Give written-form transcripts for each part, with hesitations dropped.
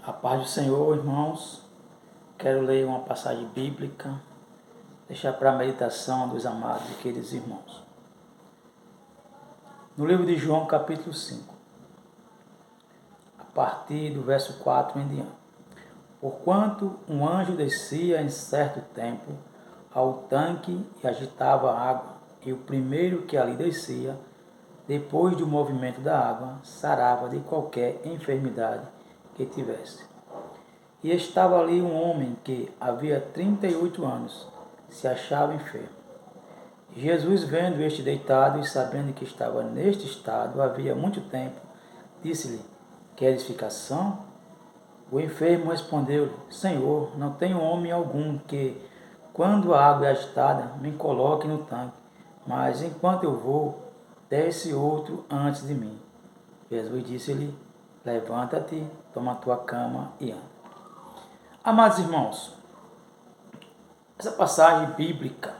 A paz do Senhor, irmãos. Quero ler uma passagem bíblica, deixar para a meditação dos amados e queridos irmãos. No livro de João, capítulo 5, a partir do verso 4 em diante. Porquanto um anjo descia em certo tempo ao tanque e agitava a água, e o primeiro que ali descia, depois do movimento da água, sarava de qualquer enfermidade que tivesse. E estava ali um homem que havia 38 anos, se achava enfermo. Jesus, vendo este deitado e sabendo que estava neste estado havia muito tempo, disse-lhe: Queres ficar são? O enfermo respondeu-lhe: Senhor, não tenho homem algum que, quando a água é agitada, me coloque no tanque, mas enquanto eu vou, desce outro antes de mim. Jesus disse-lhe: Levanta-te, toma a tua cama e anda. Amados irmãos, essa passagem bíblica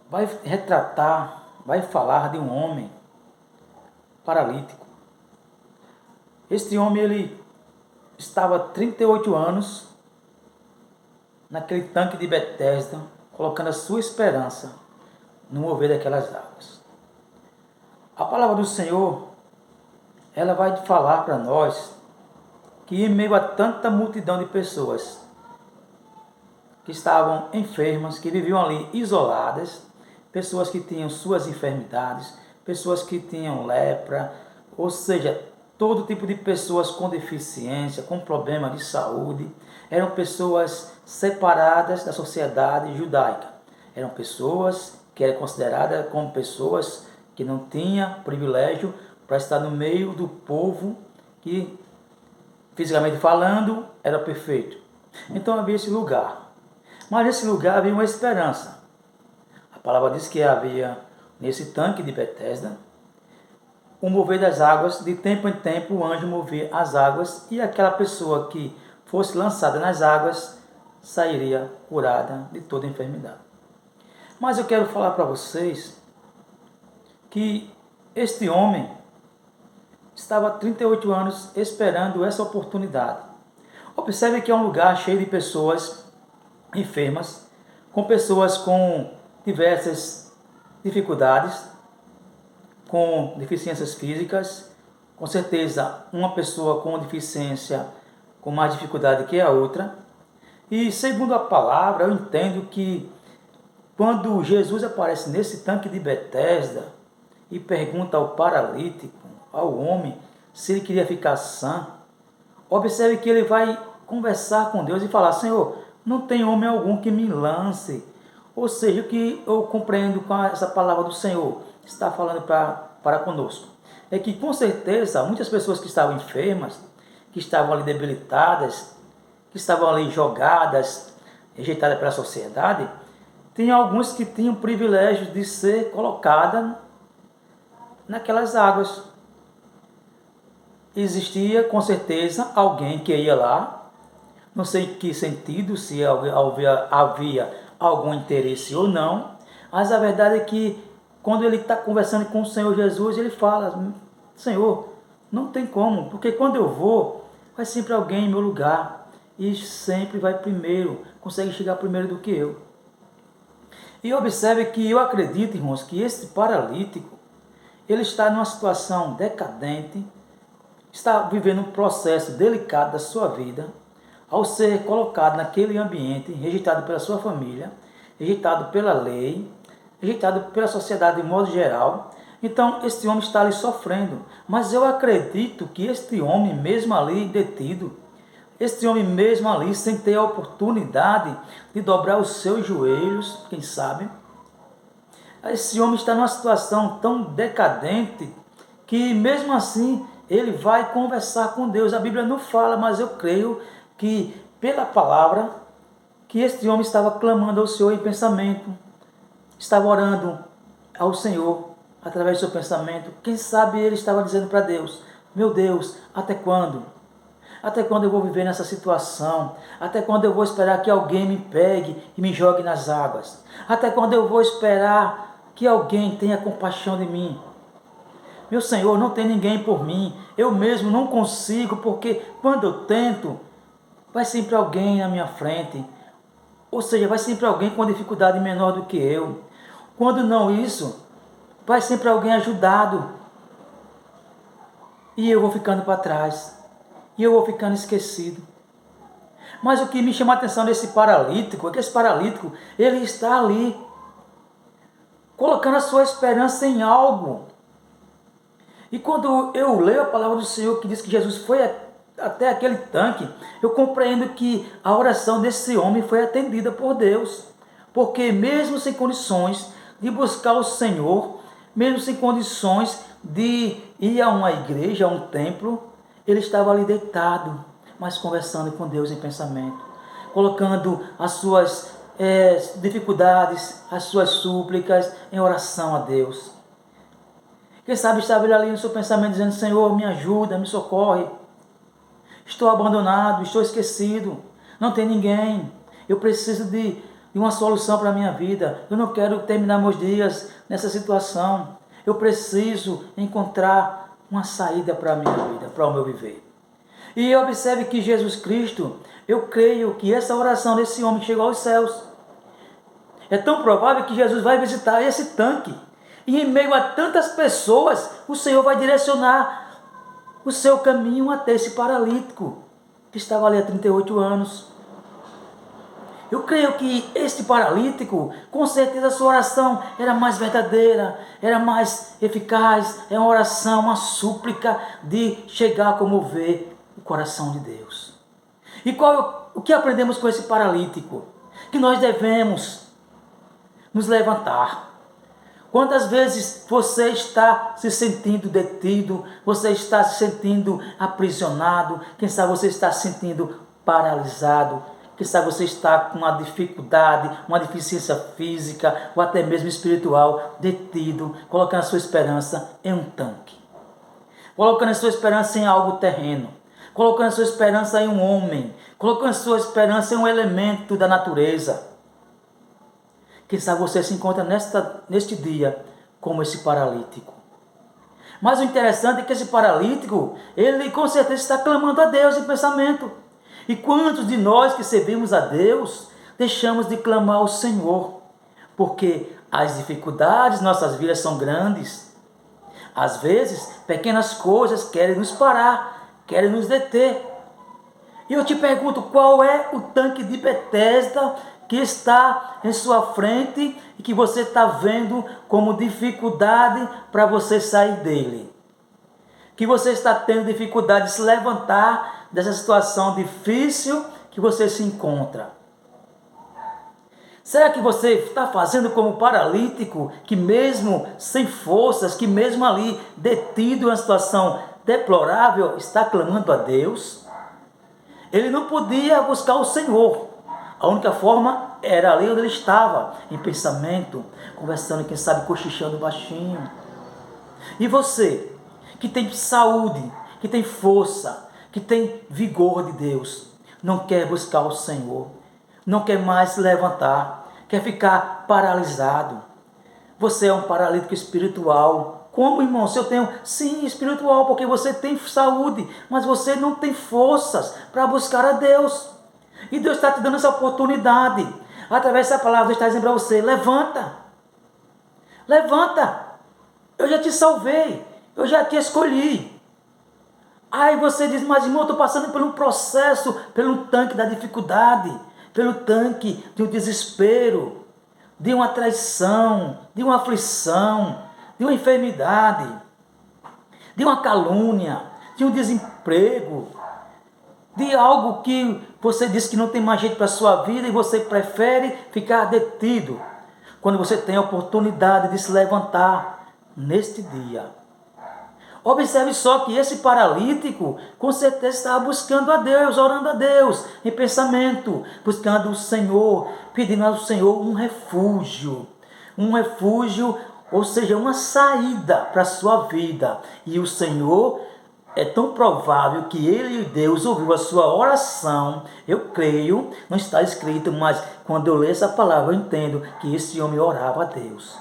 vai retratar, vai falar de um homem paralítico. Este homem, ele estava 38 anos naquele tanque de Betesda, colocando a sua esperança no mover daquelas águas. A palavra do Senhor, ela vai falar para nós que em meio a tanta multidão de pessoas que estavam enfermas, que viviam ali isoladas, pessoas que tinham suas enfermidades, pessoas que tinham lepra, ou seja, todo tipo de pessoas com deficiência, com problema de saúde, eram pessoas separadas da sociedade judaica. Eram pessoas que eram consideradas como pessoas que não tinham privilégio para estar no meio do povo que, fisicamente falando, era perfeito. Então havia esse lugar. Mas nesse lugar havia uma esperança. A palavra diz que havia, nesse tanque de Betesda, o mover das águas. De tempo em tempo o anjo movia as águas e aquela pessoa que fosse lançada nas águas sairia curada de toda enfermidade. Mas eu quero falar para vocês que este homem estava há 38 anos esperando essa oportunidade. Observe que é um lugar cheio de pessoas enfermas, com pessoas com diversas dificuldades, com deficiências físicas. Com certeza, uma pessoa com deficiência com mais dificuldade que a outra. E segundo a palavra, eu entendo que quando Jesus aparece nesse tanque de Betesda e pergunta ao paralítico, ao homem, se ele queria ficar sã, observe que ele vai conversar com Deus e falar: Senhor, não tem homem algum que me lance. Ou seja, o que eu compreendo com essa palavra do Senhor está falando para conosco é que, com certeza, muitas pessoas que estavam enfermas, que estavam ali debilitadas, que estavam ali jogadas, rejeitadas pela sociedade, tinha alguns que tinham o privilégio de ser colocada naquelas águas. Existia, com certeza, alguém que ia lá, não sei em que sentido, se havia algum interesse ou não, mas a verdade é que quando ele está conversando com o Senhor Jesus, ele fala: Senhor, não tem como, porque quando eu vou, vai sempre alguém em meu lugar, e sempre vai primeiro, consegue chegar primeiro do que eu. E observe que eu acredito, irmãos, que esse paralítico, ele está numa situação decadente, está vivendo um processo delicado da sua vida, ao ser colocado naquele ambiente, rejeitado pela sua família, rejeitado pela lei, rejeitado pela sociedade de modo geral. Então, este homem está ali sofrendo. Mas eu acredito que este homem, mesmo ali detido, este homem mesmo ali, sem ter a oportunidade de dobrar os seus joelhos, quem sabe, esse homem está numa situação tão decadente que mesmo assim ele vai conversar com Deus. A Bíblia não fala, mas eu creio que pela palavra que este homem estava clamando ao Senhor em pensamento, estava orando ao Senhor através do seu pensamento. Quem sabe ele estava dizendo para Deus: meu Deus, até quando? Até quando eu vou viver nessa situação? Até quando eu vou esperar que alguém me pegue e me jogue nas águas? Até quando eu vou esperar que alguém tenha compaixão de mim? Meu Senhor, não tem ninguém por mim, eu mesmo não consigo, porque quando eu tento, vai sempre alguém na minha frente. Ou seja, vai sempre alguém com dificuldade menor do que eu. Quando não isso, vai sempre alguém ajudado. E eu vou ficando para trás. E eu vou ficando esquecido. Mas o que me chama a atenção desse paralítico é que esse paralítico, ele está ali, colocando a sua esperança em algo. E quando eu leio a palavra do Senhor que diz que Jesus foi até aquele tanque, eu compreendo que a oração desse homem foi atendida por Deus. Porque mesmo sem condições de buscar o Senhor, mesmo sem condições de ir a uma igreja, a um templo, ele estava ali deitado, mas conversando com Deus em pensamento, colocando as suas dificuldades, as suas súplicas em oração a Deus. Quem sabe estava ele ali no seu pensamento dizendo: Senhor, me ajuda, me socorre. Estou abandonado, estou esquecido, não tem ninguém. Eu preciso de uma solução para a minha vida. Eu não quero terminar meus dias nessa situação. Eu preciso encontrar uma saída para a minha vida, para o meu viver. E observe que Jesus Cristo, eu creio que essa oração desse homem chegou aos céus. É tão provável que Jesus vai visitar esse tanque. E em meio a tantas pessoas, o Senhor vai direcionar o seu caminho até esse paralítico, que estava ali há 38 anos. Eu creio que este paralítico, com certeza a sua oração era mais verdadeira, era mais eficaz, é uma oração, uma súplica de chegar a comover o coração de Deus. E o que aprendemos com esse paralítico? Que nós devemos nos levantar. Quantas vezes você está se sentindo detido, você está se sentindo aprisionado, quem sabe você está se sentindo paralisado, quem sabe você está com uma dificuldade, uma deficiência física ou até mesmo espiritual, detido, colocando a sua esperança em um tanque, colocando a sua esperança em algo terreno, colocando a sua esperança em um homem, colocando a sua esperança em um elemento da natureza. Quem sabe você se encontra neste dia como esse paralítico. Mas o interessante é que esse paralítico, ele com certeza está clamando a Deus em pensamento. E quantos de nós que servimos a Deus, deixamos de clamar ao Senhor? Porque as dificuldades de nossas vidas são grandes. Às vezes, pequenas coisas querem nos parar, querem nos deter. E eu te pergunto, qual é o tanque de Betesda que está em sua frente e que você está vendo como dificuldade para você sair dele? Que você está tendo dificuldade de se levantar dessa situação difícil que você se encontra? Será que você está fazendo como paralítico, que mesmo sem forças, que mesmo ali detido em uma situação deplorável, está clamando a Deus? Ele não podia buscar o Senhor. A única forma era ali onde ele estava, em pensamento, conversando, quem sabe cochichando baixinho. E você, que tem saúde, que tem força, que tem vigor de Deus, não quer buscar o Senhor, não quer mais se levantar, quer ficar paralisado. Você é um paralítico espiritual. Como, irmão? Se eu tenho, sim, espiritual, porque você tem saúde, mas você não tem forças para buscar a Deus. E Deus está te dando essa oportunidade. Através dessa palavra, Deus está dizendo para você: levanta. Levanta. Eu já te salvei. Eu já te escolhi. Aí você diz: mas irmão, eu estou passando por um processo, pelo tanque da dificuldade, pelo tanque de um desespero, de uma traição, de uma aflição, de uma enfermidade, de uma calúnia, de um desemprego, de algo que você diz que não tem mais jeito para a sua vida e você prefere ficar detido, quando você tem a oportunidade de se levantar neste dia. Observe só que esse paralítico com certeza estava buscando a Deus, orando a Deus em pensamento, buscando o Senhor, pedindo ao Senhor um refúgio, ou seja, uma saída para a sua vida. E o Senhor, é tão provável que ele e Deus ouviu a sua oração. Eu creio, não está escrito, mas quando eu leio essa palavra eu entendo que esse homem orava a Deus,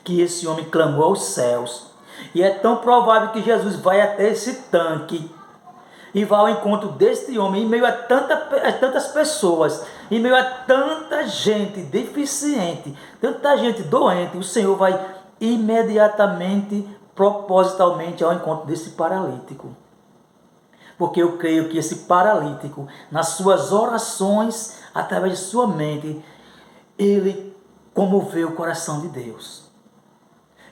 que esse homem clamou aos céus, E é tão provável que Jesus vai até esse tanque e vai ao encontro deste homem, em meio a tantas pessoas, em meio a tanta gente deficiente, tanta gente doente. O Senhor vai imediatamente, propositalmente, ao encontro desse paralítico. Porque eu creio que esse paralítico, nas suas orações, através de sua mente, ele comoveu o coração de Deus.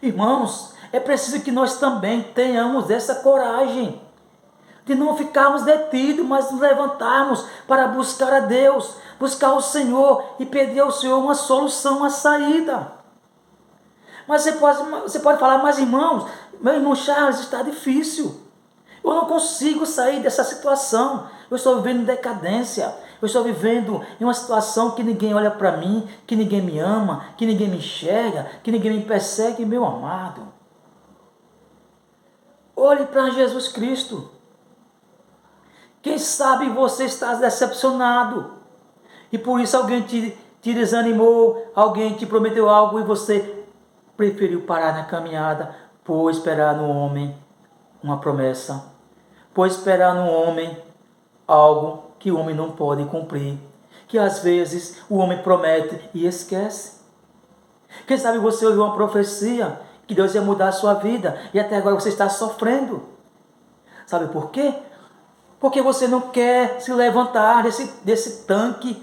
Irmãos, é preciso que nós também tenhamos essa coragem de não ficarmos detidos, mas nos levantarmos para buscar a Deus, buscar o Senhor e pedir ao Senhor uma solução, uma saída. Mas você pode falar, mas irmãos, meu irmão Charles, está difícil. Eu não consigo sair dessa situação. Eu estou vivendo em decadência. Eu estou vivendo em uma situação que ninguém olha para mim, que ninguém me ama, que ninguém me enxerga, que ninguém me persegue, meu amado. Olhe para Jesus Cristo. Quem sabe você está decepcionado e por isso alguém te desanimou, alguém te prometeu algo e você preferiu parar na caminhada por esperar no homem uma promessa, por esperar no homem algo que o homem não pode cumprir, que às vezes o homem promete e esquece. Quem sabe você ouviu uma profecia que Deus ia mudar a sua vida e até agora você está sofrendo. Sabe por quê? Porque você não quer se levantar desse tanque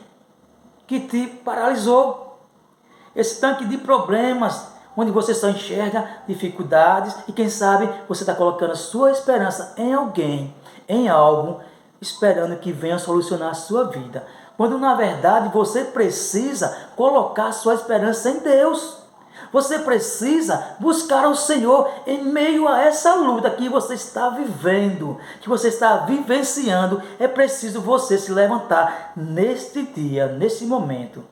que te paralisou. Esse tanque de problemas, onde você só enxerga dificuldades e quem sabe você está colocando a sua esperança em alguém, em algo, esperando que venha solucionar a sua vida. Quando na verdade você precisa colocar a sua esperança em Deus. Você precisa buscar o Senhor em meio a essa luta que você está vivendo, que você está vivenciando. É preciso você se levantar neste dia, nesse momento,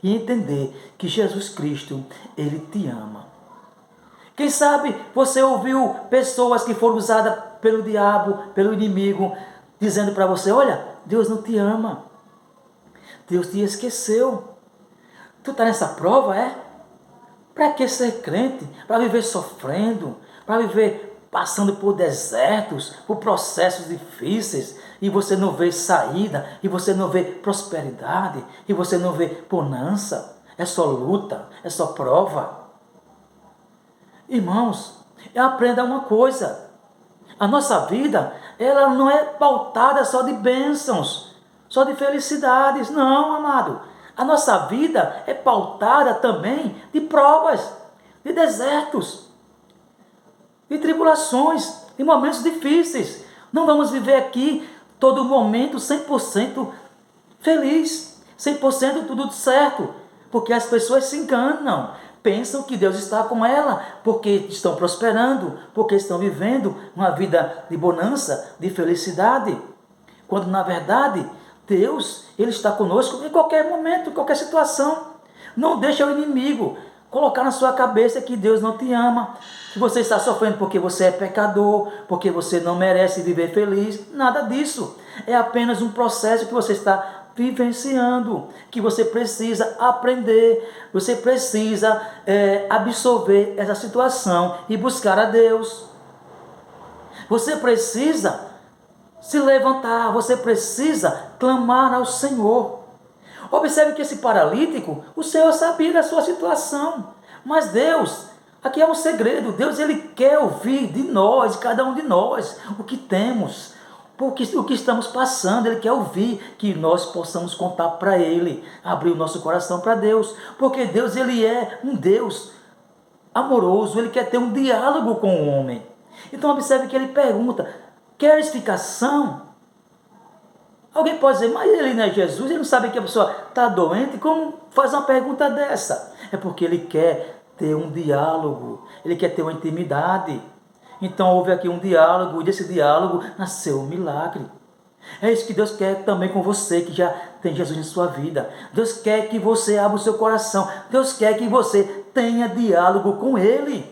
e entender que Jesus Cristo, Ele te ama. Quem sabe você ouviu pessoas que foram usadas pelo diabo, pelo inimigo, dizendo para você, olha, Deus não te ama. Deus te esqueceu. Tu está nessa prova, é? Para que ser crente? Para viver sofrendo, para viver passando por desertos, por processos difíceis, e você não vê saída, e você não vê prosperidade, e você não vê bonança. É só luta, é só prova. Irmãos, aprenda uma coisa. A nossa vida, ela não é pautada só de bênçãos, só de felicidades. Não, amado. A nossa vida é pautada também de provas, de desertos, de tribulações, de momentos difíceis. Não vamos viver aqui todo momento 100% feliz, 100% tudo certo, porque as pessoas se enganam, pensam que Deus está com ela, porque estão prosperando, porque estão vivendo uma vida de bonança, de felicidade, quando na verdade Deus, Ele está conosco em qualquer momento, em qualquer situação. Não deixa o inimigo colocar na sua cabeça que Deus não te ama, que você está sofrendo porque você é pecador, porque você não merece viver feliz. Nada disso. É apenas um processo que você está vivenciando, que você precisa aprender, você precisa absorver essa situação e buscar a Deus. Você precisa se levantar, você precisa clamar ao Senhor. Observe que esse paralítico, o Senhor sabia da sua situação, mas Deus, aqui é um segredo, Deus Ele quer ouvir de nós, de cada um de nós, o que temos, o que estamos passando. Ele quer ouvir que nós possamos contar para Ele, abrir o nosso coração para Deus, porque Deus Ele é um Deus amoroso, Ele quer ter um diálogo com o homem. Então observe que Ele pergunta, quer explicação? Alguém pode dizer, mas ele não é Jesus, ele não sabe que a pessoa está doente, como faz uma pergunta dessa? É porque ele quer ter um diálogo, ele quer ter uma intimidade. Então houve aqui um diálogo, e desse diálogo nasceu um milagre. É isso que Deus quer também com você, que já tem Jesus em sua vida. Deus quer que você abra o seu coração, Deus quer que você tenha diálogo com Ele.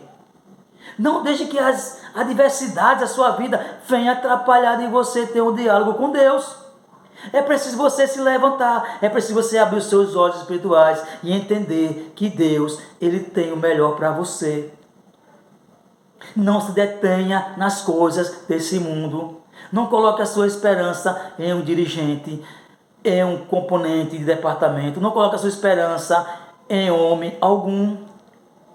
Não deixe que as adversidades da sua vida venham atrapalhar de você ter um diálogo com Deus. É preciso você se levantar, é preciso você abrir os seus olhos espirituais e entender que Deus, Ele tem o melhor para você. Não se detenha nas coisas desse mundo. Não coloque a sua esperança em um dirigente, em um componente de departamento. Não coloque a sua esperança em homem algum.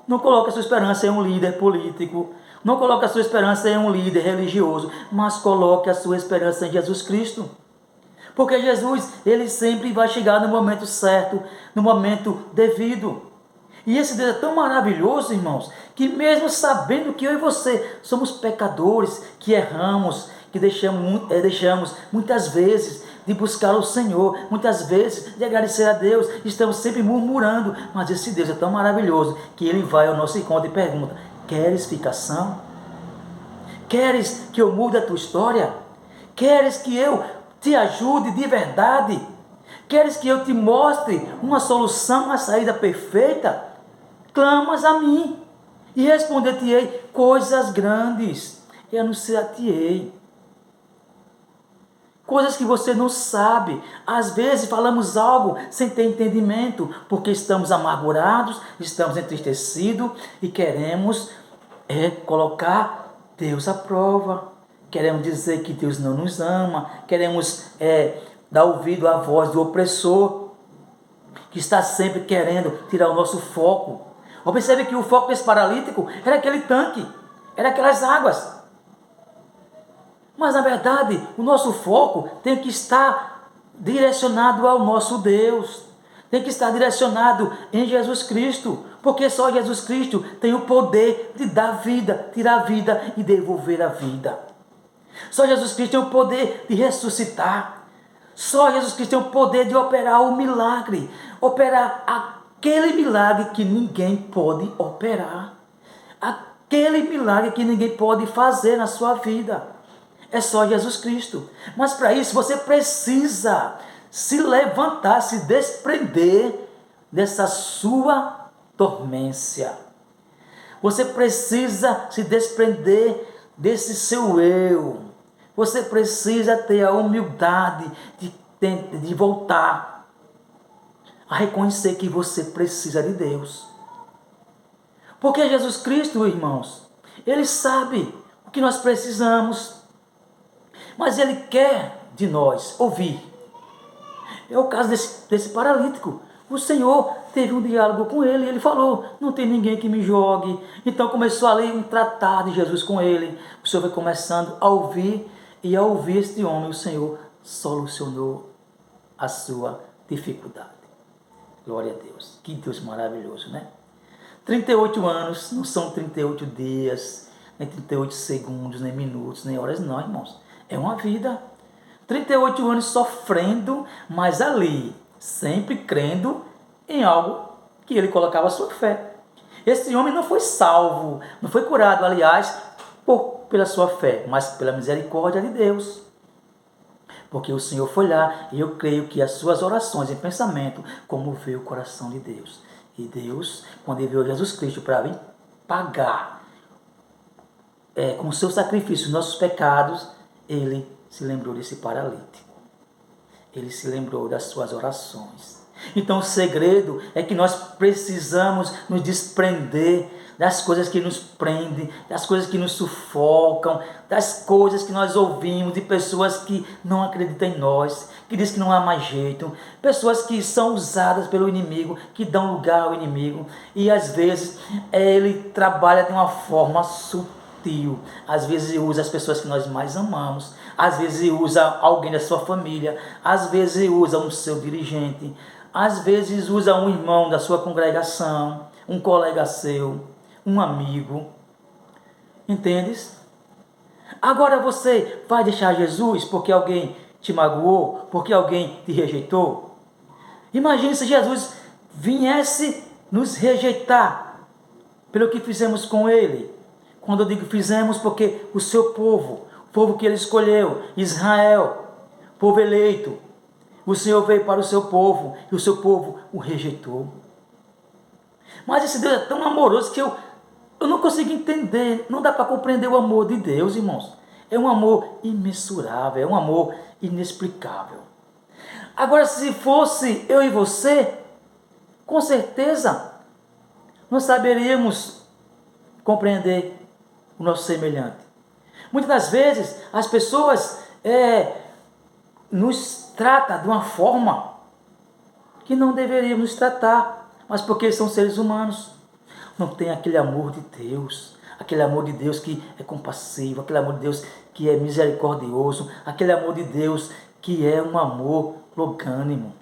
Não coloque a sua esperança em um líder político. Não coloque a sua esperança em um líder religioso. Mas coloque a sua esperança em Jesus Cristo. Porque Jesus, ele sempre vai chegar no momento certo, no momento devido. E esse Deus é tão maravilhoso, irmãos, que mesmo sabendo que eu e você somos pecadores, que erramos, que deixamos muitas vezes de buscar o Senhor, muitas vezes de agradecer a Deus, estamos sempre murmurando, mas esse Deus é tão maravilhoso que ele vai ao nosso encontro e pergunta: queres ficação? Queres que eu mude a tua história? Queres que eu te ajude de verdade? Queres que eu te mostre uma solução, uma saída perfeita? Clamas a mim e responder-te-ei coisas grandes e anunciar-te-ei coisas que você não sabe. Às vezes falamos algo sem ter entendimento, porque estamos amargurados, estamos entristecidos e queremos colocar Deus à prova. Queremos dizer que Deus não nos ama, queremos dar ouvido à voz do opressor, que está sempre querendo tirar o nosso foco. Observe que o foco desse paralítico era aquele tanque, era aquelas águas. Mas na verdade, o nosso foco tem que estar direcionado ao nosso Deus. Tem que estar direcionado em Jesus Cristo. Porque só Jesus Cristo tem o poder de dar vida, tirar a vida e devolver a vida. Só Jesus Cristo tem o poder de ressuscitar. Só Jesus Cristo tem o poder de operar o milagre. Operar aquele milagre que ninguém pode operar. Aquele milagre que ninguém pode fazer na sua vida. É só Jesus Cristo. Mas para isso você precisa se levantar, se desprender dessa sua dormência. Você precisa se desprender desse seu eu. Você precisa ter a humildade de voltar a reconhecer que você precisa de Deus. Porque Jesus Cristo, irmãos, Ele sabe o que nós precisamos, mas Ele quer de nós ouvir. É o caso desse paralítico. O Senhor teve um diálogo com ele e ele falou: não tem ninguém que me jogue. Então começou a ler um tratado de Jesus com ele. O Senhor foi começando a ouvir, e ao ouvir este homem, o Senhor solucionou a sua dificuldade. Glória a Deus. Que Deus maravilhoso, né? 38 anos não são 38 dias, nem 38 segundos, nem minutos, nem horas, não, irmãos. É uma vida. 38 anos sofrendo, mas ali, sempre crendo em algo que ele colocava a sua fé. Esse homem não foi salvo, não foi curado, aliás, pela sua fé, mas pela misericórdia de Deus. Porque o Senhor foi lá, e eu creio que as suas orações e pensamento comoveu o coração de Deus. E Deus, quando ele enviou Jesus Cristo para vir pagar com o seu sacrifício os nossos pecados, ele se lembrou desse paralítico. Ele se lembrou das suas orações. Então o segredo é que nós precisamos nos desprender das coisas que nos prendem, das coisas que nos sufocam, das coisas que nós ouvimos de pessoas que não acreditam em nós, que dizem que não há mais jeito, pessoas que são usadas pelo inimigo, que dão lugar ao inimigo, e às vezes ele trabalha de uma forma sutil, às vezes usa as pessoas que nós mais amamos, às vezes usa alguém da sua família, às vezes usa um seu dirigente, às vezes usa um irmão da sua congregação, um colega seu, um amigo. Entendes? Agora você vai deixar Jesus porque alguém te magoou, porque alguém te rejeitou? Imagine se Jesus viesse nos rejeitar pelo que fizemos com Ele. Quando eu digo fizemos, porque o seu povo, o povo que Ele escolheu, Israel, povo eleito, o Senhor veio para o seu povo e o seu povo o rejeitou. Mas esse Deus é tão amoroso que eu não consigo entender, não dá para compreender o amor de Deus, irmãos. É um amor imensurável, é um amor inexplicável. Agora, se fosse eu e você, com certeza nós saberíamos compreender o nosso semelhante. Muitas das vezes as pessoas nos tratam de uma forma que não deveríamos nos tratar, mas porque são seres humanos. Não tem aquele amor de Deus, aquele amor de Deus que é compassivo, aquele amor de Deus que é misericordioso, aquele amor de Deus que é um amor longânimo.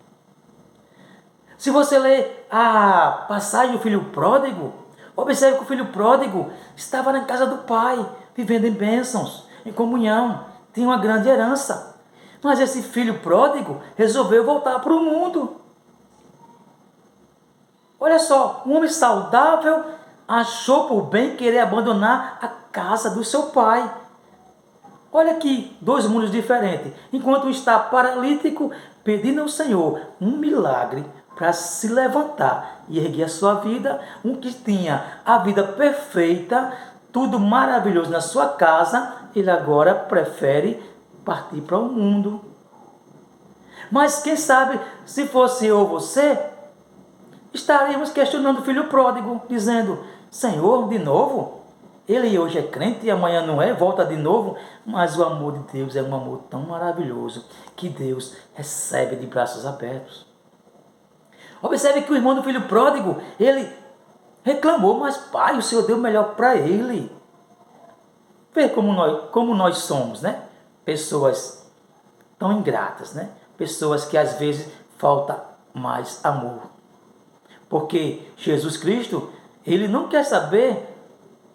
Se você ler a passagem do filho pródigo, observe que o filho pródigo estava na casa do pai, vivendo em bênçãos, em comunhão, tinha uma grande herança. Mas esse filho pródigo resolveu voltar para o mundo. Olha só, um homem saudável achou por bem querer abandonar a casa do seu pai. Olha aqui, dois mundos diferentes. Enquanto um está paralítico, pedindo ao Senhor um milagre para se levantar e erguer a sua vida, um que tinha a vida perfeita, tudo maravilhoso na sua casa, ele agora prefere partir para o mundo. Mas quem sabe, se fosse eu ou você, estaríamos questionando o filho pródigo, dizendo: Senhor, de novo? Ele hoje é crente e amanhã não é, volta de novo. Mas o amor de Deus é um amor tão maravilhoso que Deus recebe de braços abertos. Observe que o irmão do filho pródigo, ele reclamou: mas pai, o Senhor deu o melhor para ele. Vê como nós somos, né? Pessoas tão ingratas, né? Pessoas que às vezes falta mais amor. Porque Jesus Cristo, ele não quer saber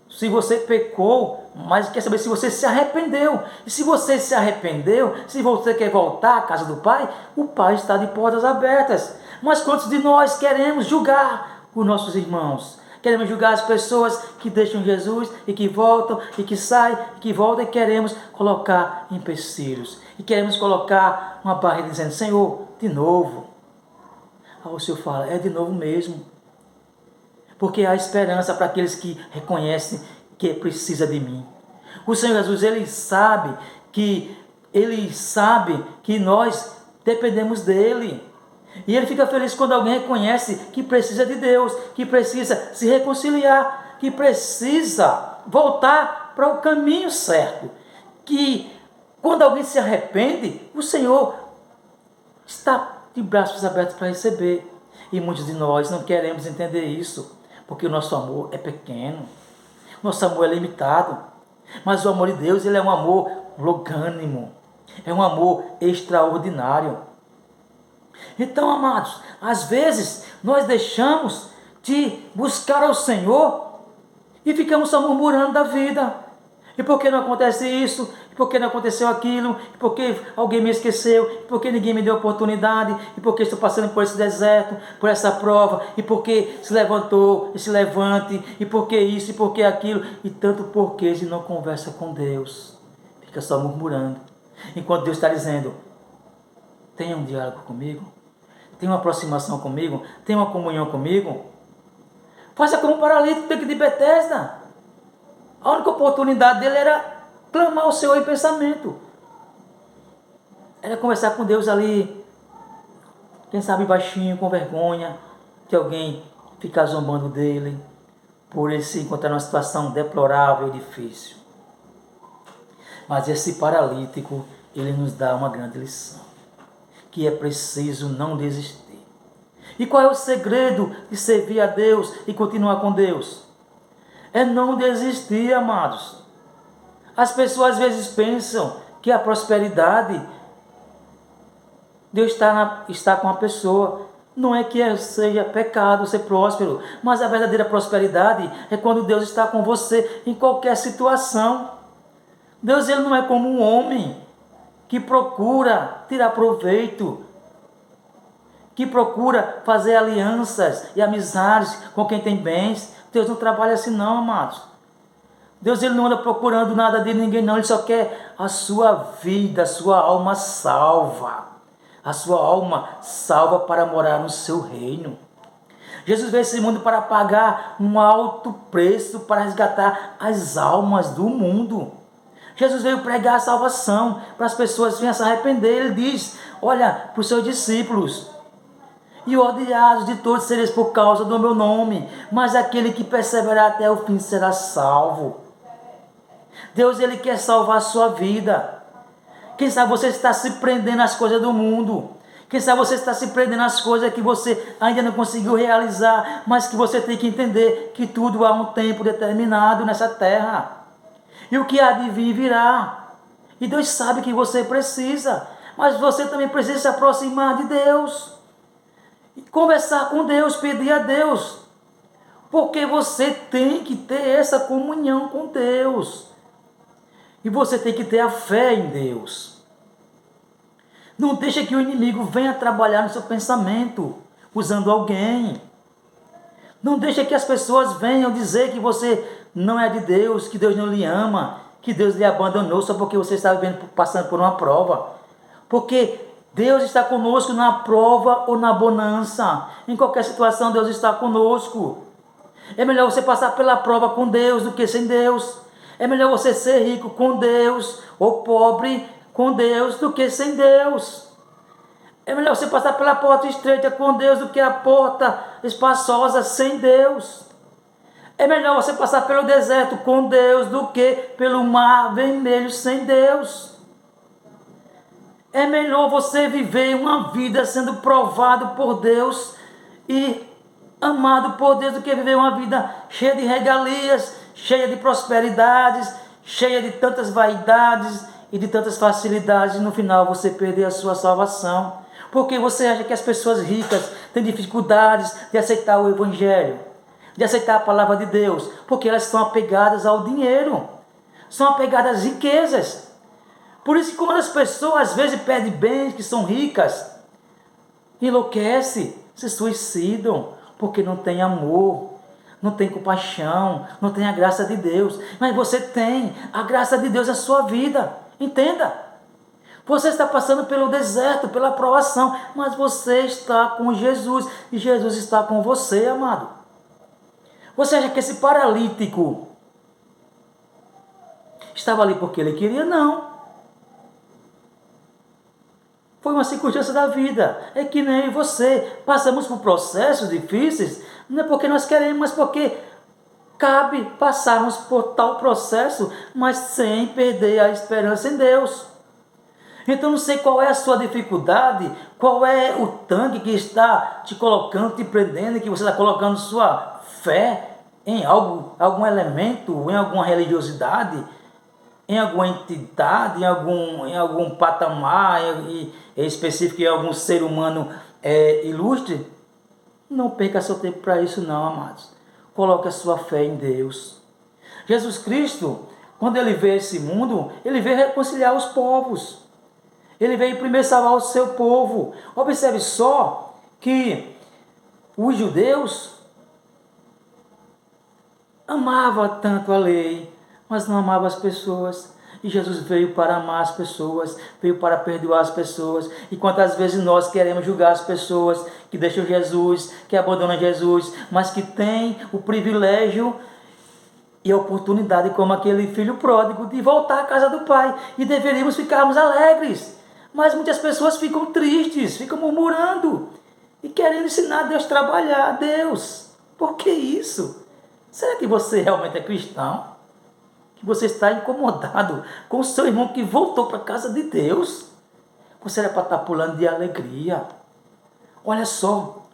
se você pecou, mas quer saber se você se arrependeu. E se você se arrependeu, se você quer voltar à casa do Pai, o Pai está de portas abertas. Mas quantos de nós queremos julgar os nossos irmãos? Queremos julgar as pessoas que deixam Jesus e que voltam, e que saem, e que voltam, e queremos colocar empecilhos. E queremos colocar uma barreira dizendo: Senhor, de novo. Aí o Senhor fala: é de novo mesmo. Porque há esperança para aqueles que reconhecem que precisa de mim. O Senhor Jesus, Ele sabe que nós dependemos dEle. E Ele fica feliz quando alguém reconhece que precisa de Deus, que precisa se reconciliar, que precisa voltar para o caminho certo. Que quando alguém se arrepende, o Senhor está de braços abertos para receber. E muitos de nós não queremos entender isso, porque o nosso amor é pequeno, nosso amor é limitado. Mas o amor de Deus, ele é um amor longânimo, é um amor extraordinário. Então, amados, às vezes nós deixamos de buscar ao Senhor e ficamos só murmurando da vida. E por que não acontece isso? E por que não aconteceu aquilo? E por que alguém me esqueceu? E por que ninguém me deu oportunidade? E por que estou passando por esse deserto, por essa prova? E por que se levantou e se levante? E por que isso? E por que aquilo? E tanto porquê e não conversa com Deus. Fica só murmurando. Enquanto Deus está dizendo: tenha um diálogo comigo. Tenha uma aproximação comigo. Tenha uma comunhão comigo. Faça como o paralítico de Betesda. A única oportunidade dele era clamar ao Senhor em pensamento. Era conversar com Deus ali, quem sabe baixinho, com vergonha, de alguém ficar zombando dele, por ele se encontrar numa situação deplorável e difícil. Mas esse paralítico, ele nos dá uma grande lição, que é preciso não desistir. E qual é o segredo de servir a Deus e continuar com Deus? É não desistir, amados. As pessoas às vezes pensam que a prosperidade, Deus está com a pessoa. Não é que seja pecado ser próspero, mas a verdadeira prosperidade é quando Deus está com você em qualquer situação. Deus, ele não é como um homem que procura tirar proveito, que procura fazer alianças e amizades com quem tem bens. Deus não trabalha assim não, amados. Deus, ele não anda procurando nada de ninguém não. Ele só quer a sua vida, a sua alma salva. A sua alma salva para morar no seu reino. Jesus veio a esse mundo para pagar um alto preço para resgatar as almas do mundo. Jesus veio pregar a salvação para as pessoas que venham se arrepender. Ele diz: olha, para os seus discípulos: e odiados de todos sereis por causa do meu nome, mas aquele que perseverar até o fim será salvo. Deus, Ele quer salvar a sua vida. Quem sabe você está se prendendo às coisas do mundo. Quem sabe você está se prendendo às coisas que você ainda não conseguiu realizar, mas que você tem que entender que tudo há um tempo determinado nessa terra. E o que há de vir virá. E Deus sabe que você precisa, mas você também precisa se aproximar de Deus. E conversar com Deus, pedir a Deus. Porque você tem que ter essa comunhão com Deus. E você tem que ter a fé em Deus. Não deixe que o inimigo venha trabalhar no seu pensamento, usando alguém. Não deixe que as pessoas venham dizer que você não é de Deus, que Deus não lhe ama, que Deus lhe abandonou só porque você está passando por uma prova. Porque Deus está conosco na prova ou na bonança. Em qualquer situação Deus está conosco. É melhor você passar pela prova com Deus do que sem Deus. É melhor você ser rico com Deus ou pobre com Deus do que sem Deus. É melhor você passar pela porta estreita com Deus do que a porta espaçosa sem Deus. É melhor você passar pelo deserto com Deus do que pelo mar vermelho sem Deus. É melhor você viver uma vida sendo provado por Deus e amado por Deus do que viver uma vida cheia de regalias, cheia de prosperidades, cheia de tantas vaidades e de tantas facilidades, e no final você perder a sua salvação. Porque você acha que as pessoas ricas têm dificuldades de aceitar o Evangelho, de aceitar a palavra de Deus, porque elas estão apegadas ao dinheiro, são apegadas às riquezas. Por isso que quando as pessoas às vezes perdem bens que são ricas, enlouquecem, se suicidam, porque não tem amor, não tem compaixão, não tem a graça de Deus. Mas você tem a graça de Deus na sua vida, entenda. Você está passando pelo deserto, pela provação, mas você está com Jesus, e Jesus está com você, amado. Você acha que esse paralítico estava ali porque ele queria? Não. Foi uma circunstância da vida. É que nem eu e você passamos por processos difíceis, não é porque nós queremos, mas porque cabe passarmos por tal processo, mas sem perder a esperança em Deus. Então não sei qual é a sua dificuldade, qual é o tanque que está te colocando, te prendendo, que você está colocando sua fé em algum elemento, em alguma religiosidade, em alguma entidade, em algum patamar em específico, em algum ser humano ilustre. Não perca seu tempo para isso não, amados. Coloque a sua fé em Deus. Jesus Cristo, quando ele veio a esse mundo, ele veio reconciliar os povos. Ele veio primeiro salvar o seu povo. Observe só que os judeus amavam tanto a lei, mas não amavam as pessoas. E Jesus veio para amar as pessoas, veio para perdoar as pessoas. E quantas vezes nós queremos julgar as pessoas que deixam Jesus, que abandonam Jesus, mas que têm o privilégio e a oportunidade, como aquele filho pródigo, de voltar à casa do Pai. E deveríamos ficarmos alegres. Mas muitas pessoas ficam tristes, ficam murmurando e querendo ensinar Deus a trabalhar. Deus, por que isso? Será que você realmente é cristão? Que você está incomodado com o seu irmão que voltou para a casa de Deus? Você era para estar pulando de alegria. Olha só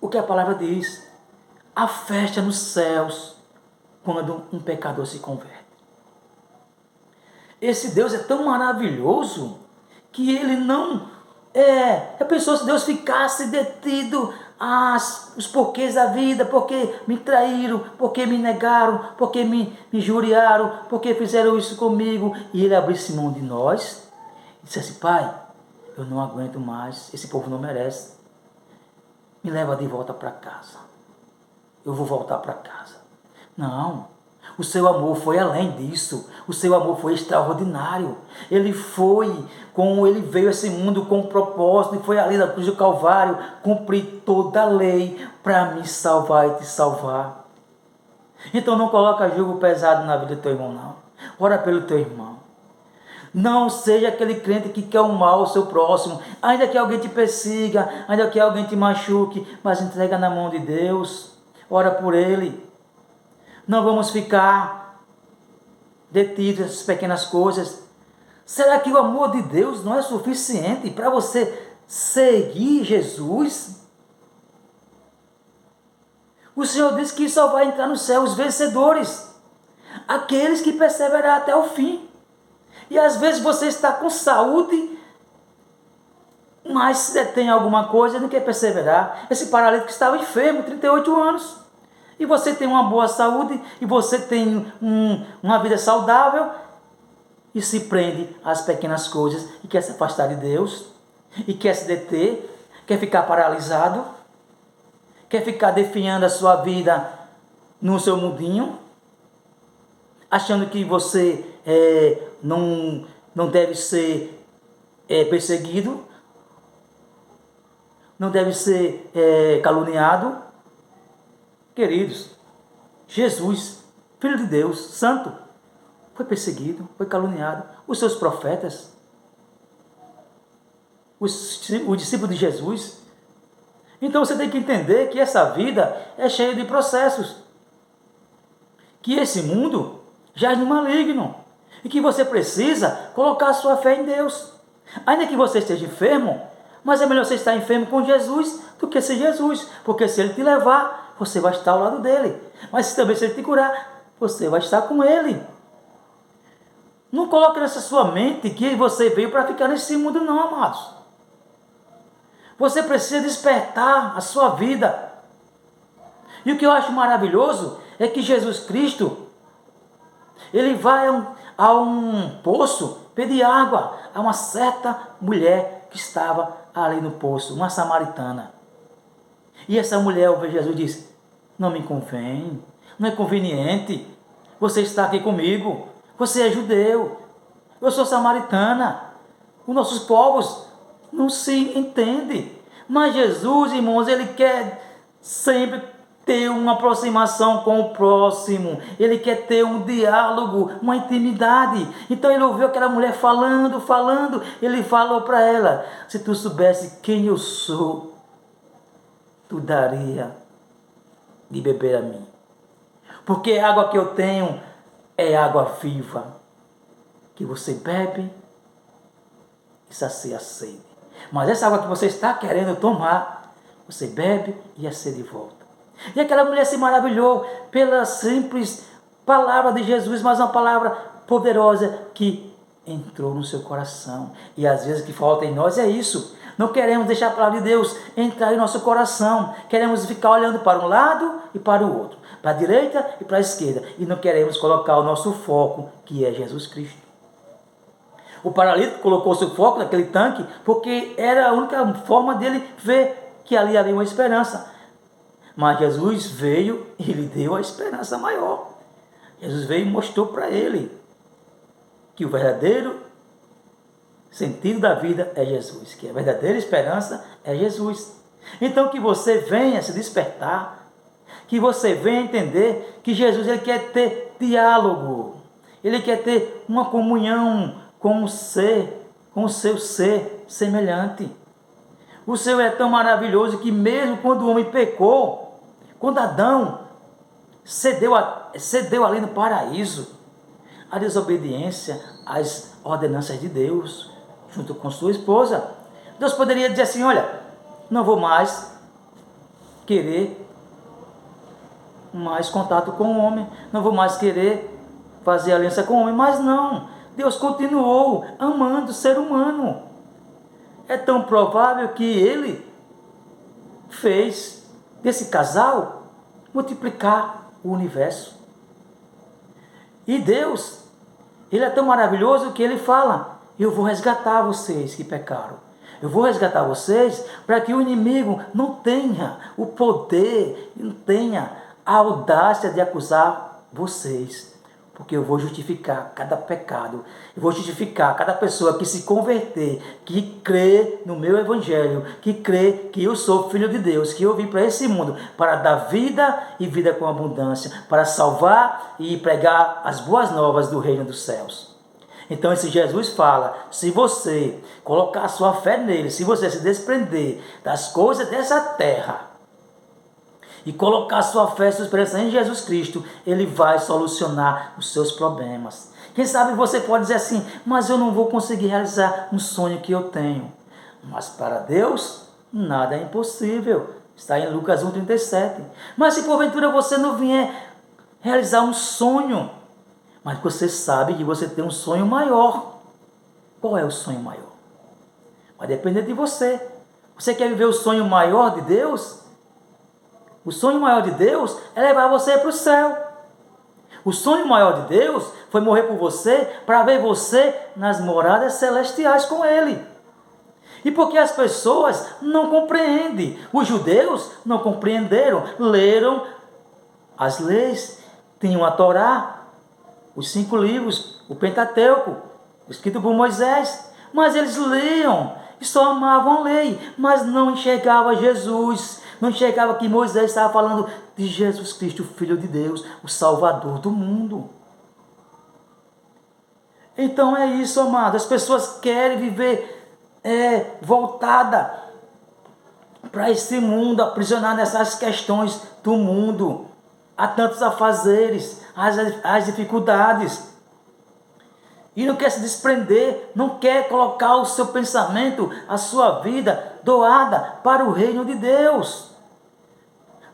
o que a palavra diz. A festa nos céus quando um pecador se converte. Esse Deus é tão maravilhoso que ele não pensou se Deus ficasse detido os porquês da vida, porque me traíram, porque me negaram, porque me injuriaram, porque fizeram isso comigo, e ele abrisse mão de nós e dissesse: Pai, eu não aguento mais, esse povo não merece, me leva de volta para casa, eu vou voltar para casa. Não. O seu amor foi além disso. O seu amor foi extraordinário. Ele veio a esse mundo com um propósito, e foi ali na cruz do Calvário cumprir toda a lei para me salvar e te salvar. Então não coloca jugo pesado na vida do teu irmão, não. Ora pelo teu irmão. Não seja aquele crente que quer o mal ao seu próximo, ainda que alguém te persiga, ainda que alguém te machuque, mas entrega na mão de Deus. Ora por ele. Não vamos ficar detido essas pequenas coisas? Será que o amor de Deus não é suficiente para você seguir Jesus? O Senhor diz que só vai entrar no céu os vencedores, aqueles que perseveram até o fim. E às vezes você está com saúde, mas se tem alguma coisa, não quer perseverar. Esse paralítico estava enfermo, 38 anos. E você tem uma boa saúde, e você tem uma vida saudável, e se prende às pequenas coisas, e quer se afastar de Deus, e quer se deter, quer ficar paralisado, quer ficar definhando a sua vida no seu mundinho, achando que você não deve ser perseguido, não deve ser caluniado. Queridos, Jesus, Filho de Deus, Santo, foi perseguido, foi caluniado. Os seus profetas, os discípulos de Jesus. Então você tem que entender que essa vida é cheia de processos, que esse mundo jaz no maligno, e que você precisa colocar a sua fé em Deus. Ainda que você esteja enfermo, mas é melhor você estar enfermo com Jesus do que sem Jesus, porque se Ele te levar, você vai estar ao lado dele. Mas também se Ele te curar, você vai estar com Ele. Não coloque nessa sua mente que você veio para ficar nesse mundo não, amados. Você precisa despertar a sua vida. E o que eu acho maravilhoso é que Jesus Cristo, Ele vai a um poço pedir água a uma certa mulher que estava ali no poço, uma samaritana. E essa mulher ouve Jesus e diz: não me convém, não é conveniente você estar aqui comigo. Você é judeu, eu sou samaritana. Os nossos povos não se entendem. Mas Jesus, irmãos, Ele quer sempre ter uma aproximação com o próximo. Ele quer ter um diálogo, uma intimidade. Então Ele ouviu aquela mulher falando. Ele falou para ela: se tu soubesse quem eu sou, tu daria de beber a mim. Porque a água que eu tenho é água viva, que você bebe e sacia a sede. Mas essa água que você está querendo tomar, você bebe e a sede volta. E aquela mulher se maravilhou pela simples palavra de Jesus, mas uma palavra poderosa que entrou no seu coração. E às vezes o que falta em nós é isso. Não queremos deixar a palavra de Deus entrar em nosso coração. Queremos ficar olhando para um lado e para o outro, para a direita e para a esquerda. E não queremos colocar o nosso foco, que é Jesus Cristo. O paralítico colocou seu foco naquele tanque porque era a única forma dele ver que ali havia uma esperança. Mas Jesus veio e lhe deu a esperança maior. Jesus veio e mostrou para ele que o verdadeiro sentido da vida é Jesus, que a verdadeira esperança é Jesus. Então que você venha se despertar, que você venha entender que Jesus, Ele quer ter diálogo, Ele quer ter uma comunhão com o seu ser semelhante. O Senhor é tão maravilhoso que mesmo quando o homem pecou, quando Adão cedeu ali no paraíso, a desobediência às ordenanças de Deus, junto com sua esposa, Deus poderia dizer assim: olha, não vou mais querer mais contato com o homem, não vou mais querer fazer aliança com o homem, mas não, Deus continuou amando o ser humano. É tão provável que Ele fez desse casal multiplicar o universo. E Deus, Ele é tão maravilhoso que Ele fala: eu vou resgatar vocês que pecaram. Eu vou resgatar vocês para que o inimigo não tenha o poder, não tenha a audácia de acusar vocês. Porque eu vou justificar cada pecado. Eu vou justificar cada pessoa que se converter, que crê no meu evangelho, que crê que eu sou filho de Deus, que eu vim para esse mundo para dar vida e vida com abundância, para salvar e pregar as boas novas do reino dos céus. Então esse Jesus fala: se você colocar a sua fé nele, se você se desprender das coisas dessa terra e colocar sua fé e sua esperança em Jesus Cristo, Ele vai solucionar os seus problemas. Quem sabe você pode dizer assim, mas eu não vou conseguir realizar um sonho que eu tenho. Mas para Deus, nada é impossível. Está em Lucas 1,37. Mas se porventura você não vier realizar um sonho, mas você sabe que você tem um sonho maior. Qual é o sonho maior? Vai depender de você. Você quer viver o sonho maior de Deus? O sonho maior de Deus é levar você para o céu. O sonho maior de Deus foi morrer por você para ver você nas moradas celestiais com Ele. E porque as pessoas não compreendem. Os judeus não compreenderam. Leram as leis, tinham a Torá, os 5 livros, o Pentateuco, escrito por Moisés. Mas eles liam e só amavam a lei, mas não enxergavam Jesus. Não enxergava que Moisés estava falando de Jesus Cristo, o Filho de Deus, o Salvador do mundo. Então é isso, amado. As pessoas querem viver voltada para esse mundo, aprisionar nessas questões do mundo. Há tantos afazeres, as dificuldades. E não quer se desprender, não quer colocar o seu pensamento, a sua vida doada para o reino de Deus.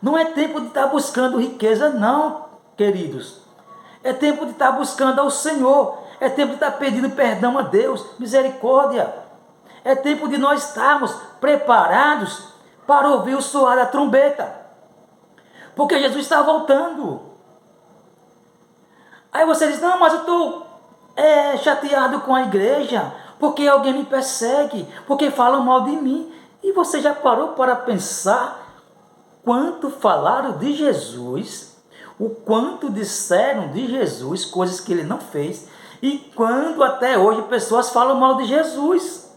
Não é tempo de estar buscando riqueza, não, queridos. É tempo de estar buscando ao Senhor. É tempo de estar pedindo perdão a Deus, misericórdia. É tempo de nós estarmos preparados para ouvir o soar da trombeta. Porque Jesus está voltando. Aí você diz, não, mas eu estou chateado com a igreja, porque alguém me persegue, porque falam mal de mim. E você já parou para pensar quanto falaram de Jesus, o quanto disseram de Jesus, coisas que ele não fez, e quando até hoje pessoas falam mal de Jesus.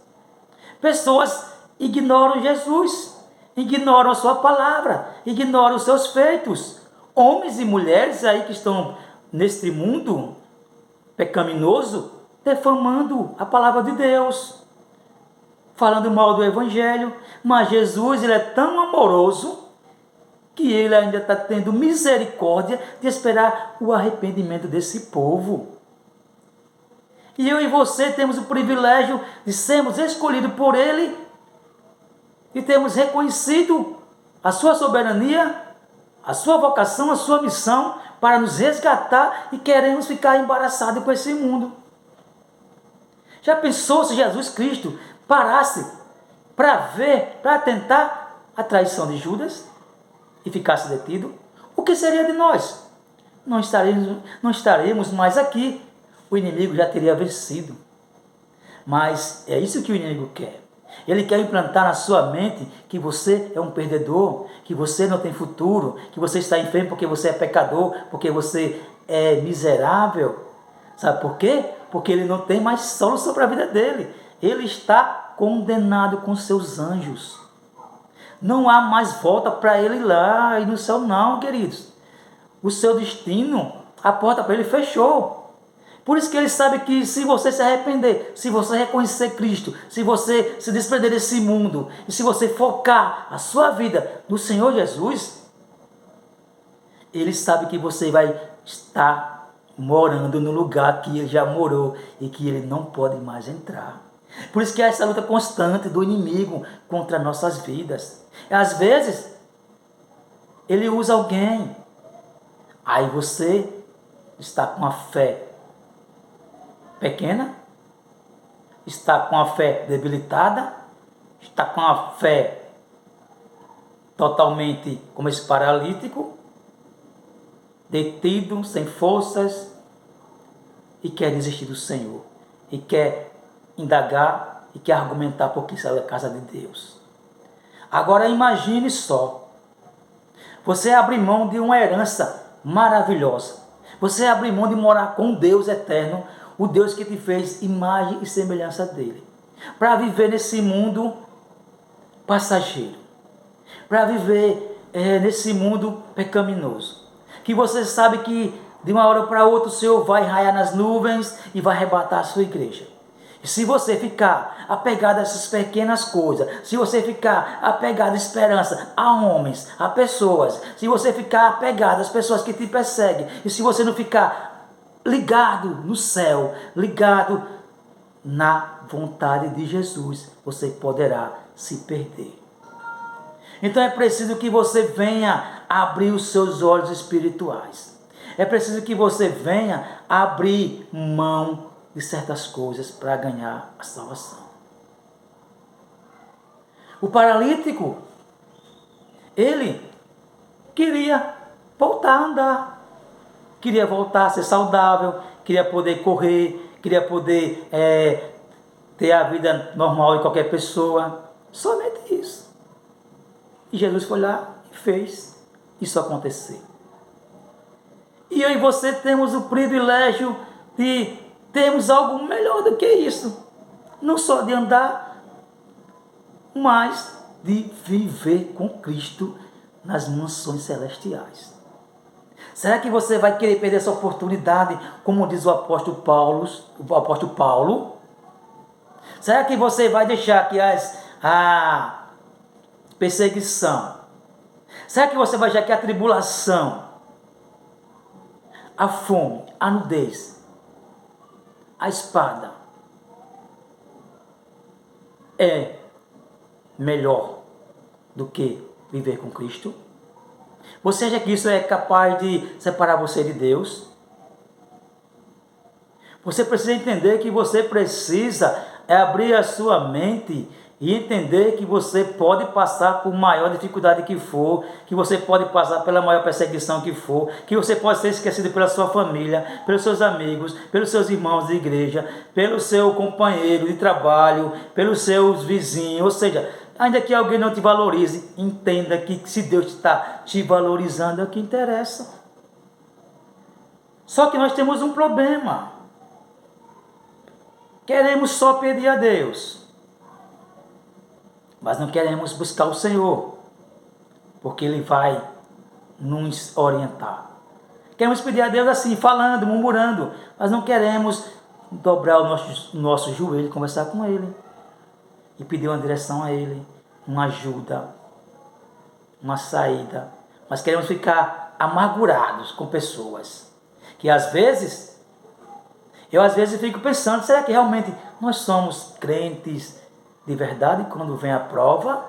Pessoas ignoram Jesus, ignoram a sua palavra, ignoram os seus feitos. Homens e mulheres aí que estão neste mundo pecaminoso, defamando a palavra de Deus, falando mal do Evangelho. Mas Jesus, ele é tão amoroso que ele ainda está tendo misericórdia de esperar o arrependimento desse povo. E eu e você temos o privilégio de sermos escolhidos por Ele e temos reconhecido a sua soberania, a sua vocação, a sua missão para nos resgatar e queremos ficar embaraçados com esse mundo. Já pensou se Jesus Cristo parasse para ver, para tentar a traição de Judas e ficasse detido? O que seria de nós? Não estaremos mais aqui. O inimigo já teria vencido. Mas é isso que o inimigo quer. Ele quer implantar na sua mente que você é um perdedor, que você não tem futuro, que você está enfermo porque você é pecador, porque você é miserável. Sabe por quê? Porque ele não tem mais solução para a vida dele. Ele está condenado com seus anjos. Não há mais volta para ele lá e no céu não, queridos. O seu destino, a porta para ele fechou. Por isso que ele sabe que se você se arrepender, se você reconhecer Cristo, se você se desprender desse mundo, e se você focar a sua vida no Senhor Jesus, ele sabe que você vai estar morando no lugar que ele já morou e que ele não pode mais entrar. Por isso que há essa luta constante do inimigo contra nossas vidas. Às vezes, ele usa alguém, aí você está com a fé pequena, está com a fé debilitada, está com a fé totalmente como esse paralítico, detido, sem forças, e quer desistir do Senhor, e quer indagar, e quer argumentar porque saiu da casa de Deus. Agora imagine só, você abrir mão de uma herança maravilhosa, você abrir mão de morar com Deus eterno, o Deus que te fez imagem e semelhança dele, para viver nesse mundo passageiro, para viver nesse mundo pecaminoso, que você sabe que de uma hora para outra o Senhor vai raiar nas nuvens e vai arrebatar a sua igreja. E se você ficar apegado a essas pequenas coisas, se você ficar apegado à esperança, a homens, a pessoas, se você ficar apegado às pessoas que te perseguem, e se você não ficar ligado no céu, ligado na vontade de Jesus, você poderá se perder. Então é preciso que você venha abrir os seus olhos espirituais. É preciso que você venha abrir mão de certas coisas para ganhar a salvação. O paralítico, ele queria voltar a andar, queria voltar a ser saudável, queria poder correr, queria poder ter a vida normal de qualquer pessoa. Somente isso. E Jesus foi lá e fez isso acontecer. E eu e você temos o privilégio de termos algo melhor do que isso. Não só de andar, mas de viver com Cristo nas mansões celestiais. Será que você vai querer perder essa oportunidade, como diz o apóstolo Paulo? Será que você vai deixar que a perseguição, será que você vai deixar que a tribulação, a fome, a nudez, a espada é melhor do que viver com Cristo? Você acha que isso é capaz de separar você de Deus? Você precisa entender que você precisa abrir a sua mente e entender que você pode passar por maior dificuldade que for, que você pode passar pela maior perseguição que for, que você pode ser esquecido pela sua família, pelos seus amigos, pelos seus irmãos de igreja, pelo seu companheiro de trabalho, pelos seus vizinhos, ou seja, ainda que alguém não te valorize, entenda que se Deus está te valorizando é o que interessa. Só que nós temos um problema. Queremos só pedir a Deus, mas não queremos buscar o Senhor, porque Ele vai nos orientar. Queremos pedir a Deus assim, falando, murmurando, mas não queremos dobrar o nosso joelho, conversar com Ele e pedir uma direção a Ele, uma ajuda, uma saída. Mas queremos ficar amargurados com pessoas que às vezes, eu fico pensando, será que realmente nós somos crentes de verdade quando vem a prova,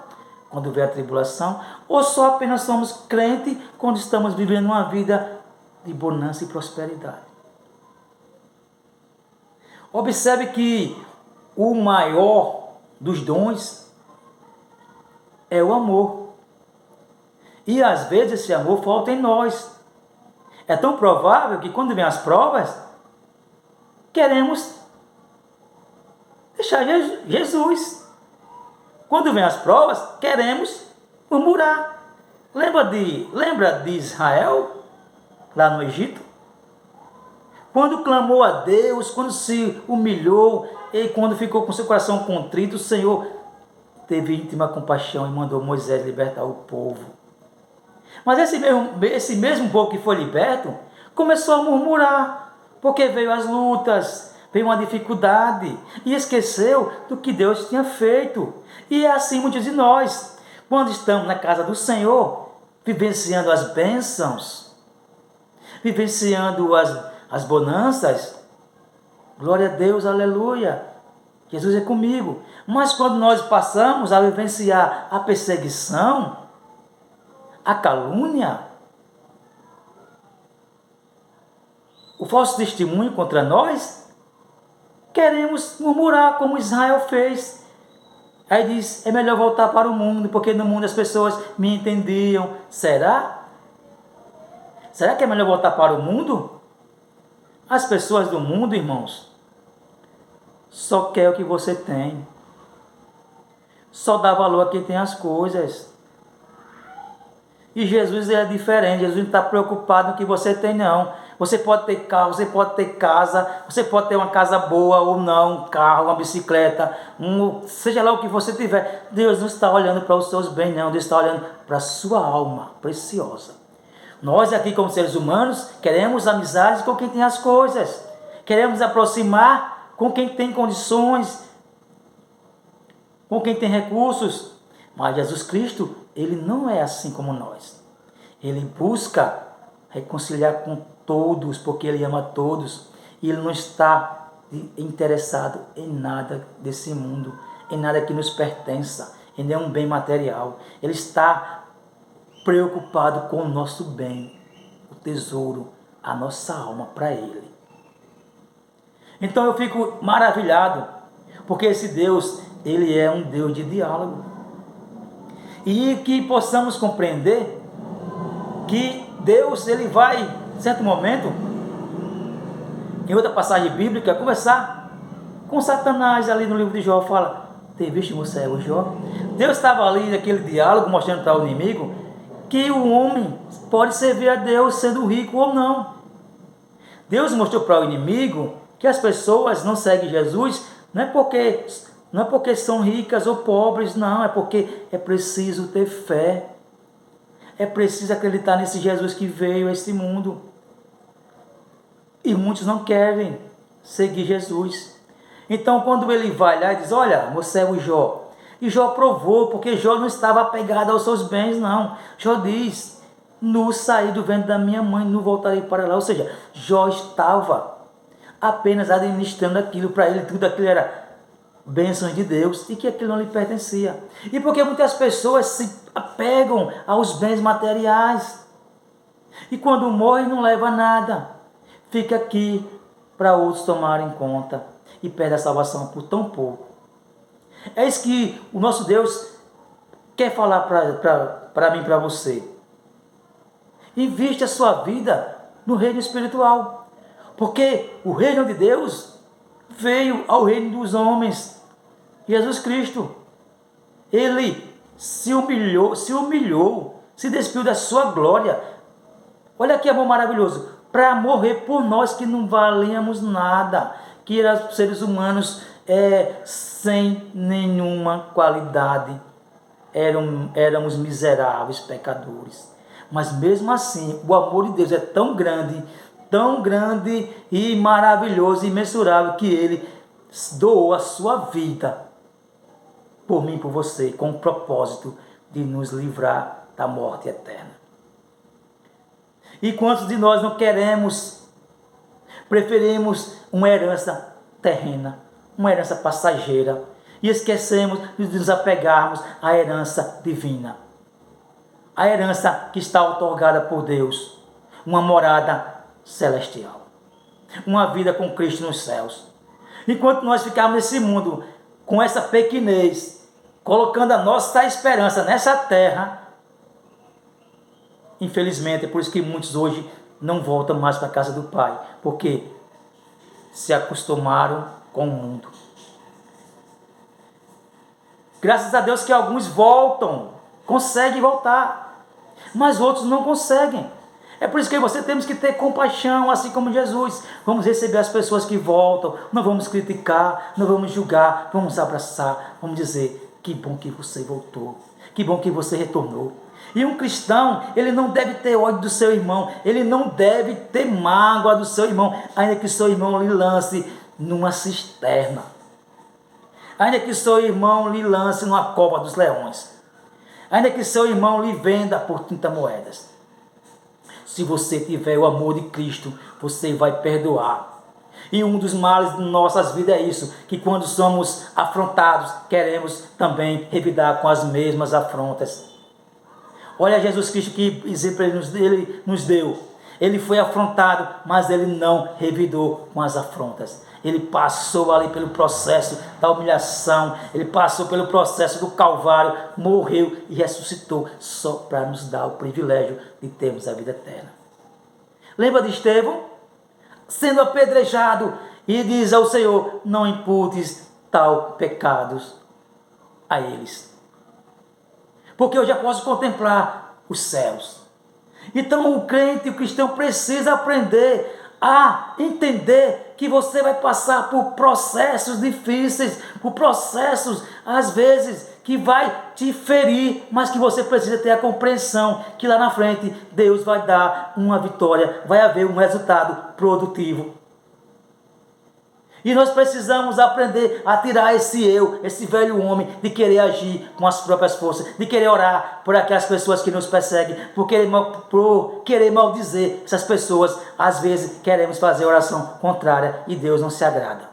quando vem a tribulação, ou só apenas somos crentes quando estamos vivendo uma vida de bonança e prosperidade? Observe que o maior dos dons é o amor. E às vezes esse amor falta em nós. É tão provável que quando vem as provas, queremos deixar Jesus. Quando vem as provas, queremos murmurar. Lembra de Israel, lá no Egito? Quando clamou a Deus, quando se humilhou, e quando ficou com seu coração contrito, o Senhor teve íntima compaixão e mandou Moisés libertar o povo. Mas esse mesmo povo que foi liberto, começou a murmurar, porque veio as lutas, veio uma dificuldade, e esqueceu do que Deus tinha feito. E é assim muitos de nós, quando estamos na casa do Senhor, vivenciando as bênçãos, vivenciando as bonanças, glória a Deus, aleluia, Jesus é comigo. Mas quando nós passamos a vivenciar a perseguição, a calúnia, o falso testemunho contra nós, queremos murmurar como Israel fez. Aí diz, é melhor voltar para o mundo, porque no mundo as pessoas me entendiam. Será? Será que é melhor voltar para o mundo? As pessoas do mundo, irmãos, só quer o que você tem. Só dá valor a quem tem as coisas. E Jesus é diferente. Jesus não está preocupado com o que você tem, não. Você pode ter carro, você pode ter casa, você pode ter uma casa boa ou não, um carro, uma bicicleta, seja lá o que você tiver. Deus não está olhando para os seus bens, não. Deus está olhando para a sua alma preciosa. Nós aqui, como seres humanos, queremos amizades com quem tem as coisas. Queremos aproximar com quem tem condições, com quem tem recursos. Mas Jesus Cristo, Ele não é assim como nós. Ele busca reconciliar com todos, porque Ele ama todos. E Ele não está interessado em nada desse mundo, em nada que nos pertença, em nenhum bem material. Ele está preocupado com o nosso bem, o tesouro, a nossa alma para Ele. Então eu fico maravilhado, porque esse Deus, Ele é um Deus de diálogo. E que possamos compreender que Deus, Ele vai, em certo momento, em outra passagem bíblica, conversar com Satanás ali no livro de Jó. Fala, tem visto você, o Jó? Deus estava ali naquele diálogo, mostrando para o inimigo que o homem pode servir a Deus sendo rico ou não. Deus mostrou para o inimigo que as pessoas não seguem Jesus, não é porque são ricas ou pobres, não, é porque é preciso ter fé. É preciso acreditar nesse Jesus que veio a este mundo. E muitos não querem seguir Jesus. Então quando ele vai lá e diz, olha, meu servo Jó, e Jó provou, porque Jó não estava apegado aos seus bens, não. Jó diz, nu saí do ventre da minha mãe, não voltarei para lá. Ou seja, Jó estava apenas administrando aquilo para ele, tudo aquilo era bênçãos de Deus, e que aquilo não lhe pertencia. E porque muitas pessoas se apegam aos bens materiais, e quando morre não leva nada, fica aqui para outros tomarem conta, e perde a salvação por tão pouco. É isso que o nosso Deus quer falar para mim e para você. Investe a sua vida no reino espiritual, porque o reino de Deus veio ao reino dos homens. Jesus Cristo, Ele se humilhou, se despiu da sua glória. Olha que amor maravilhoso, para morrer por nós que não valíamos nada, que éramos seres humanos sem nenhuma qualidade, éramos miseráveis pecadores. Mas mesmo assim, o amor de Deus é tão grande e maravilhoso, imensurável, que Ele doou a sua vida por mim e por você, com o propósito de nos livrar da morte eterna. E quantos de nós não queremos, preferimos uma herança terrena, uma herança passageira, e esquecemos de nos apegarmos à herança divina, a herança que está outorgada por Deus, uma morada celestial, uma vida com Cristo nos céus. Enquanto nós ficarmos nesse mundo com essa pequenez, colocando a nossa esperança nessa terra, infelizmente é por isso que muitos hoje não voltam mais para a casa do Pai, porque se acostumaram com o mundo. Graças a Deus que alguns voltam, conseguem voltar, mas outros não conseguem. É por isso que você temos que ter compaixão, assim como Jesus. Vamos receber as pessoas que voltam, não vamos criticar, não vamos julgar, vamos abraçar, vamos dizer, que bom que você voltou, que bom que você retornou. E um cristão, ele não deve ter ódio do seu irmão, ele não deve ter mágoa do seu irmão, ainda que seu irmão lhe lance numa cisterna, ainda que seu irmão lhe lance numa cova dos leões, ainda que seu irmão lhe venda por 30 moedas. Se você tiver o amor de Cristo, você vai perdoar. E um dos males de nossas vidas é isso, que quando somos afrontados, queremos também revidar com as mesmas afrontas. Olha Jesus Cristo, que exemplo ele nos deu. Ele foi afrontado, mas ele não revidou com as afrontas. Ele passou ali pelo processo da humilhação, ele passou pelo processo do Calvário, morreu e ressuscitou, só para nos dar o privilégio de termos a vida eterna. Lembra de Estevão? Sendo apedrejado, e diz ao Senhor, não imputes tal pecados a eles, porque eu já posso contemplar os céus. Então o crente, o cristão precisa aprender a entender que você vai passar por processos difíceis, por processos, às vezes, que vai te ferir, mas que você precisa ter a compreensão que lá na frente Deus vai dar uma vitória, vai haver um resultado produtivo. E nós precisamos aprender a tirar esse eu, esse velho homem, de querer agir com as próprias forças, de querer orar por aquelas pessoas que nos perseguem, por querer maldizer essas pessoas. Às vezes queremos fazer oração contrária e Deus não se agrada.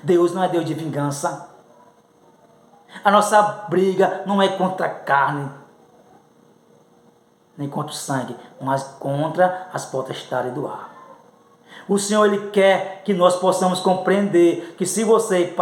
Deus não é Deus de vingança. A nossa briga não é contra a carne, nem contra o sangue, mas contra as potestades do ar. O Senhor, Ele quer que nós possamos compreender que se você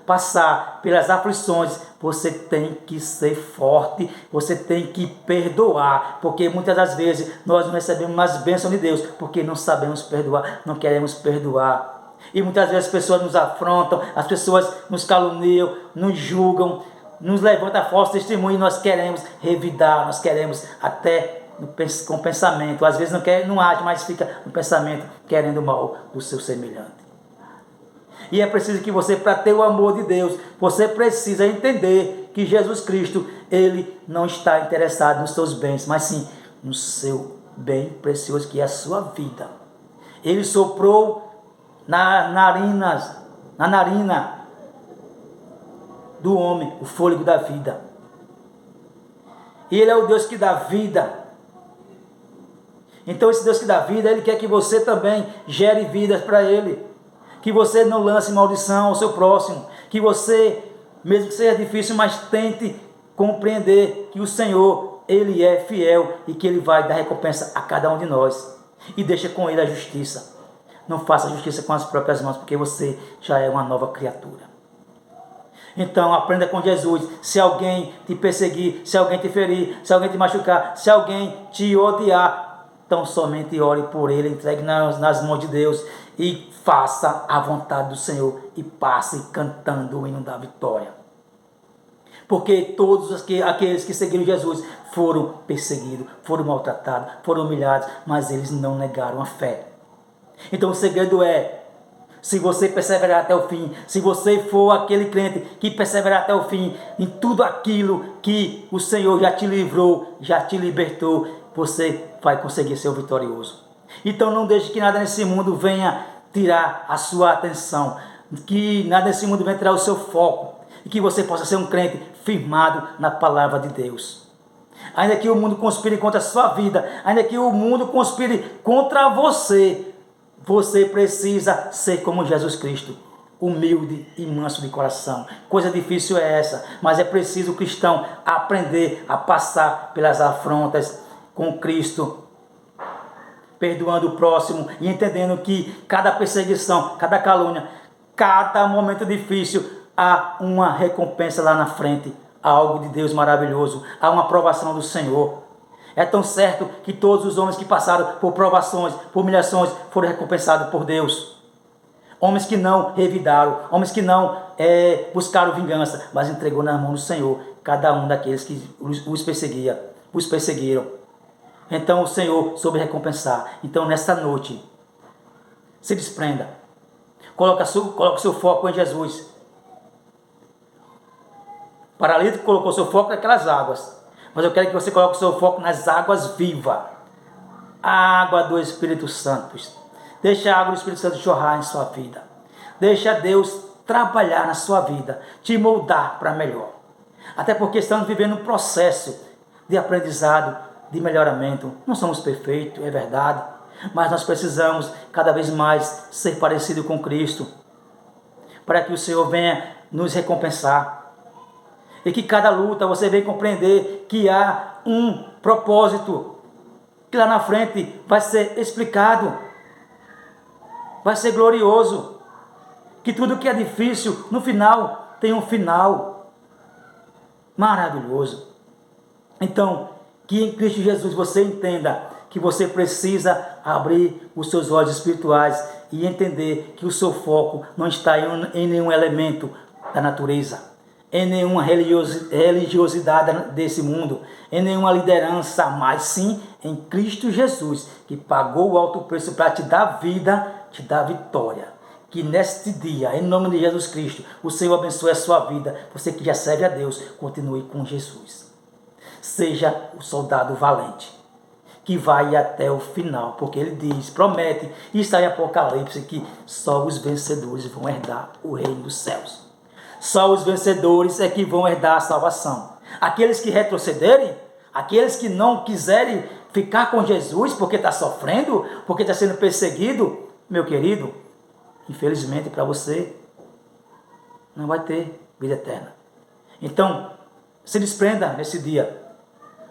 passar pelas aflições, você tem que ser forte, você tem que perdoar, porque muitas das vezes nós não recebemos mais bênção de Deus, porque não sabemos perdoar, não queremos perdoar. E muitas vezes as pessoas nos afrontam, as pessoas nos caluniam, nos julgam, nos levantam falso testemunho e nós queremos revidar, nós queremos até com pensamento, às vezes não age, mas fica no pensamento querendo o mal do seu semelhante. E é preciso que você, para ter o amor de Deus, você precisa entender que Jesus Cristo, Ele não está interessado nos seus bens, mas sim no seu bem precioso, que é a sua vida. Ele soprou na narina do homem o fôlego da vida. E Ele é o Deus que dá vida. Então esse Deus que dá vida, Ele quer que você também gere vidas para Ele. Que você não lance maldição ao seu próximo. Que você, mesmo que seja difícil, mas tente compreender que o Senhor, Ele é fiel e que Ele vai dar recompensa a cada um de nós. E deixa com Ele a justiça. Não faça justiça com as próprias mãos, porque você já é uma nova criatura. Então aprenda com Jesus. Se alguém te perseguir, se alguém te ferir, se alguém te machucar, se alguém te odiar, então somente ore por ele, entregue nas mãos de Deus e faça a vontade do Senhor e passe cantando o hino da vitória. Porque todos aqueles que seguiram Jesus foram perseguidos, foram maltratados, foram humilhados, mas eles não negaram a fé. Então o segredo é, se você perseverar até o fim, se você for aquele crente que perseverar até o fim, em tudo aquilo que o Senhor já te livrou, já te libertou, você vai conseguir ser o vitorioso. Então não deixe que nada nesse mundo venha tirar a sua atenção, que nada nesse mundo venha tirar o seu foco, e que você possa ser um crente firmado na palavra de Deus. Ainda que o mundo conspire contra a sua vida, ainda que o mundo conspire contra você, você precisa ser como Jesus Cristo, humilde e manso de coração. Coisa difícil é essa, mas é preciso o cristão aprender a passar pelas afrontas com Cristo, perdoando o próximo e entendendo que cada perseguição, cada calúnia, cada momento difícil, há uma recompensa lá na frente, há algo de Deus maravilhoso, há uma aprovação do Senhor. É tão certo que todos os homens que passaram por provações, por humilhações, foram recompensados por Deus. Homens que não revidaram, homens que não buscaram vingança, mas entregou na mão do Senhor cada um daqueles que os perseguiram. Então o Senhor soube recompensar. Então nesta noite, se desprenda. Coloque seu foco em Jesus. O paralítico colocou seu foco naquelas águas. Mas eu quero que você coloque o seu foco nas águas vivas. A água do Espírito Santo. Deixa a água do Espírito Santo jorrar em sua vida. Deixa Deus trabalhar na sua vida. Te moldar para melhor. Até porque estamos vivendo um processo de aprendizado, de melhoramento. Não somos perfeitos, é verdade. Mas nós precisamos cada vez mais ser parecido com Cristo. Para que o Senhor venha nos recompensar. E que cada luta você venha compreender que há um propósito, que lá na frente vai ser explicado, vai ser glorioso, que tudo que é difícil, no final, tem um final maravilhoso. Então, que em Cristo Jesus você entenda que você precisa abrir os seus olhos espirituais e entender que o seu foco não está em nenhum elemento da natureza, em nenhuma religiosidade desse mundo, em nenhuma liderança, mas sim em Cristo Jesus, que pagou o alto preço para te dar vida, te dar vitória. Que neste dia, em nome de Jesus Cristo, o Senhor abençoe a sua vida. Você que já serve a Deus, continue com Jesus. Seja o soldado valente. que vai até o final, porque ele diz, promete, e está em Apocalipse, que só os vencedores vão herdar o reino dos céus. Só os vencedores é que vão herdar a salvação. Aqueles que retrocederem, aqueles que não quiserem ficar com Jesus porque está sofrendo, porque está sendo perseguido, meu querido, infelizmente para você, não vai ter vida eterna. Então, se desprenda nesse dia.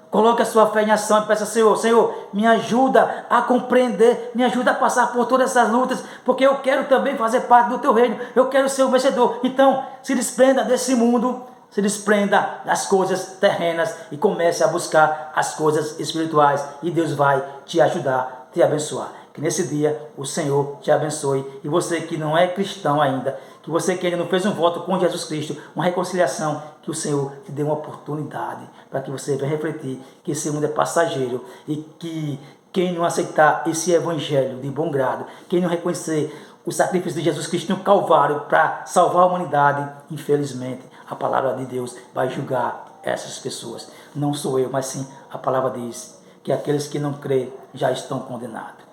Coloque a sua fé em ação e peça, Senhor, me ajuda a compreender, me ajuda a passar por todas essas lutas, porque eu quero também fazer parte do teu reino, eu quero ser o vencedor. Então, se desprenda desse mundo, se desprenda das coisas terrenas e comece a buscar as coisas espirituais, e Deus vai te ajudar, te abençoar. Que nesse dia o Senhor te abençoe, e você que não é cristão ainda, que você que ainda não fez um voto com Jesus Cristo, uma reconciliação, que o Senhor te dê uma oportunidade para que você venha refletir que esse mundo é passageiro e que quem não aceitar esse evangelho de bom grado, quem não reconhecer o sacrifício de Jesus Cristo no Calvário para salvar a humanidade, infelizmente a palavra de Deus vai julgar essas pessoas. Não sou eu, mas sim a palavra diz que aqueles que não creem já estão condenados.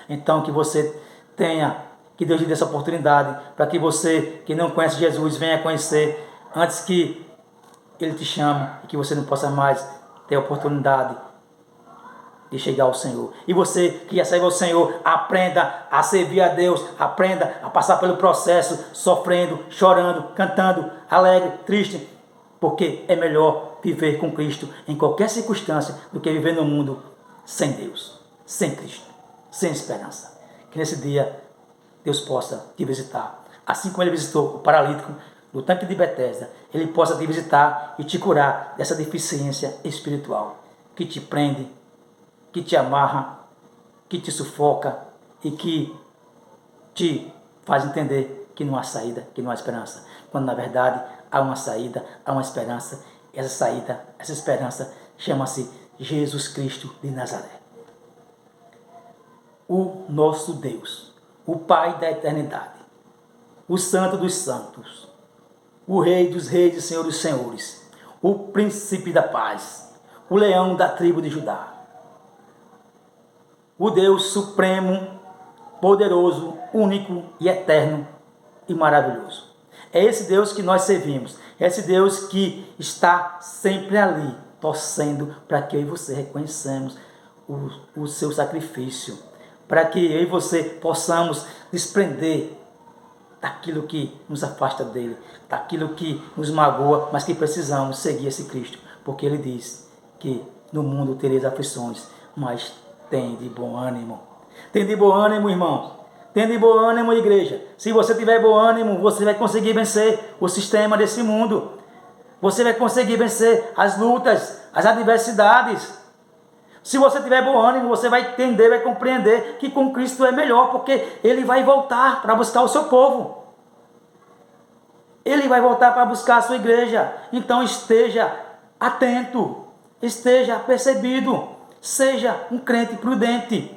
Então que você tenha, que Deus lhe dê essa oportunidade, para que você que não conhece Jesus venha conhecer antes que Ele te chame e que você não possa mais ter a oportunidade de chegar ao Senhor. E você que já serve ao Senhor, aprenda a servir a Deus, aprenda a passar pelo processo, sofrendo, chorando, cantando, alegre, triste, porque é melhor viver com Cristo em qualquer circunstância do que viver no mundo sem Deus, sem Cristo, sem esperança. Que nesse dia Deus possa te visitar, assim como Ele visitou o paralítico no tanque de Betesda, Ele possa te visitar e te curar dessa deficiência espiritual que te prende, que te amarra, que te sufoca e que te faz entender que não há saída, que não há esperança, quando na verdade há uma saída, há uma esperança. Essa saída, essa esperança chama-se Jesus Cristo de Nazaré. O nosso Deus, o Pai da eternidade, o Santo dos santos, o Rei dos reis e Senhor dos senhores, o Príncipe da paz, o Leão da tribo de Judá, o Deus supremo, poderoso, único e eterno e maravilhoso. É esse Deus que nós servimos, é esse Deus que está sempre ali, torcendo para que eu e você reconheçamos o seu sacrifício, para que eu e você possamos desprender daquilo que nos afasta dele, daquilo que nos magoa, mas que precisamos seguir esse Cristo, porque ele diz que no mundo tereis aflições, mas tem de bom ânimo. Tem de bom ânimo, irmãos. Tem de bom ânimo, igreja. Se você tiver bom ânimo, você vai conseguir vencer o sistema desse mundo. Você vai conseguir vencer as lutas, as adversidades. Se você tiver bom ânimo, você vai entender, vai compreender que com Cristo é melhor, porque Ele vai voltar para buscar o seu povo. Ele vai voltar para buscar a sua igreja. Então esteja atento, esteja percebido, seja um crente prudente,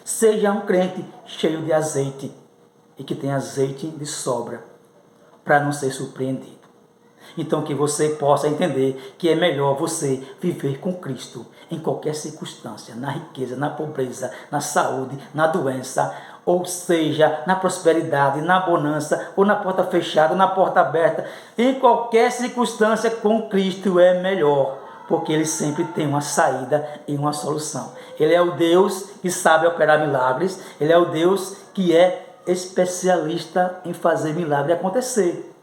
seja um crente cheio de azeite e que tenha azeite de sobra para não ser surpreendido. Então que você possa entender que é melhor você viver com Cristo em qualquer circunstância, na riqueza, na pobreza, na saúde, na doença, ou seja, na prosperidade, na bonança, ou na porta fechada, na porta aberta. Em qualquer circunstância com Cristo é melhor, porque Ele sempre tem uma saída e uma solução. Ele é o Deus que sabe operar milagres, Ele é o Deus que é especialista em fazer milagre acontecer.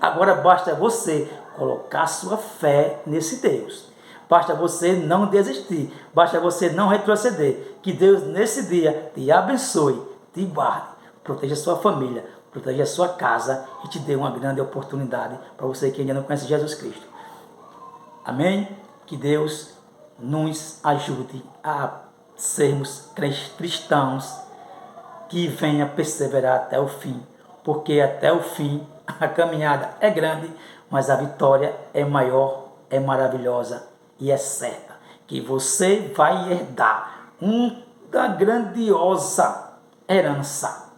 Agora basta você colocar sua fé nesse Deus. Basta você não desistir. Basta você não retroceder. Que Deus nesse dia te abençoe, te guarde, proteja a sua família, proteja a sua casa e te dê uma grande oportunidade para você que ainda não conhece Jesus Cristo. Amém? Que Deus nos ajude a sermos cristãos que venha perseverar até o fim, porque até o fim a caminhada é grande, mas a vitória é maior, é maravilhosa e é certa, que você vai herdar uma grandiosa herança,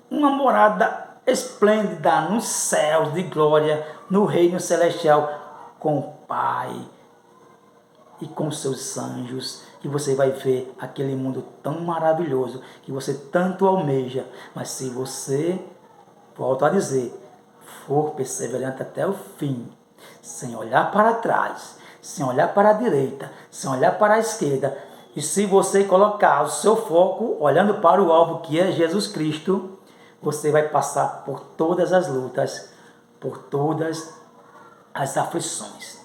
uma morada esplêndida nos céus de glória, no reino celestial, com o Pai e com seus anjos, que você vai ver aquele mundo tão maravilhoso que você tanto almeja. Mas se você, volto a dizer, for perseverante até o fim, sem olhar para trás, sem olhar para a direita, sem olhar para a esquerda, e se você colocar o seu foco olhando para o alvo que é Jesus Cristo, você vai passar por todas as lutas, por todas as aflições,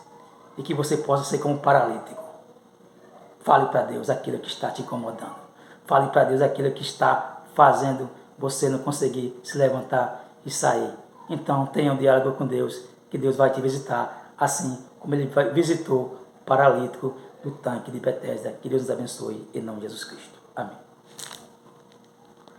e que você possa ser como um paralítico. Fale para Deus aquilo que está te incomodando. Fale para Deus aquilo que está fazendo você não conseguir se levantar e sair. Então, tenha um diálogo com Deus, que Deus vai te visitar, assim como Ele visitou o paralítico do tanque de Betesda. Que Deus nos abençoe, em nome de Jesus Cristo. Amém.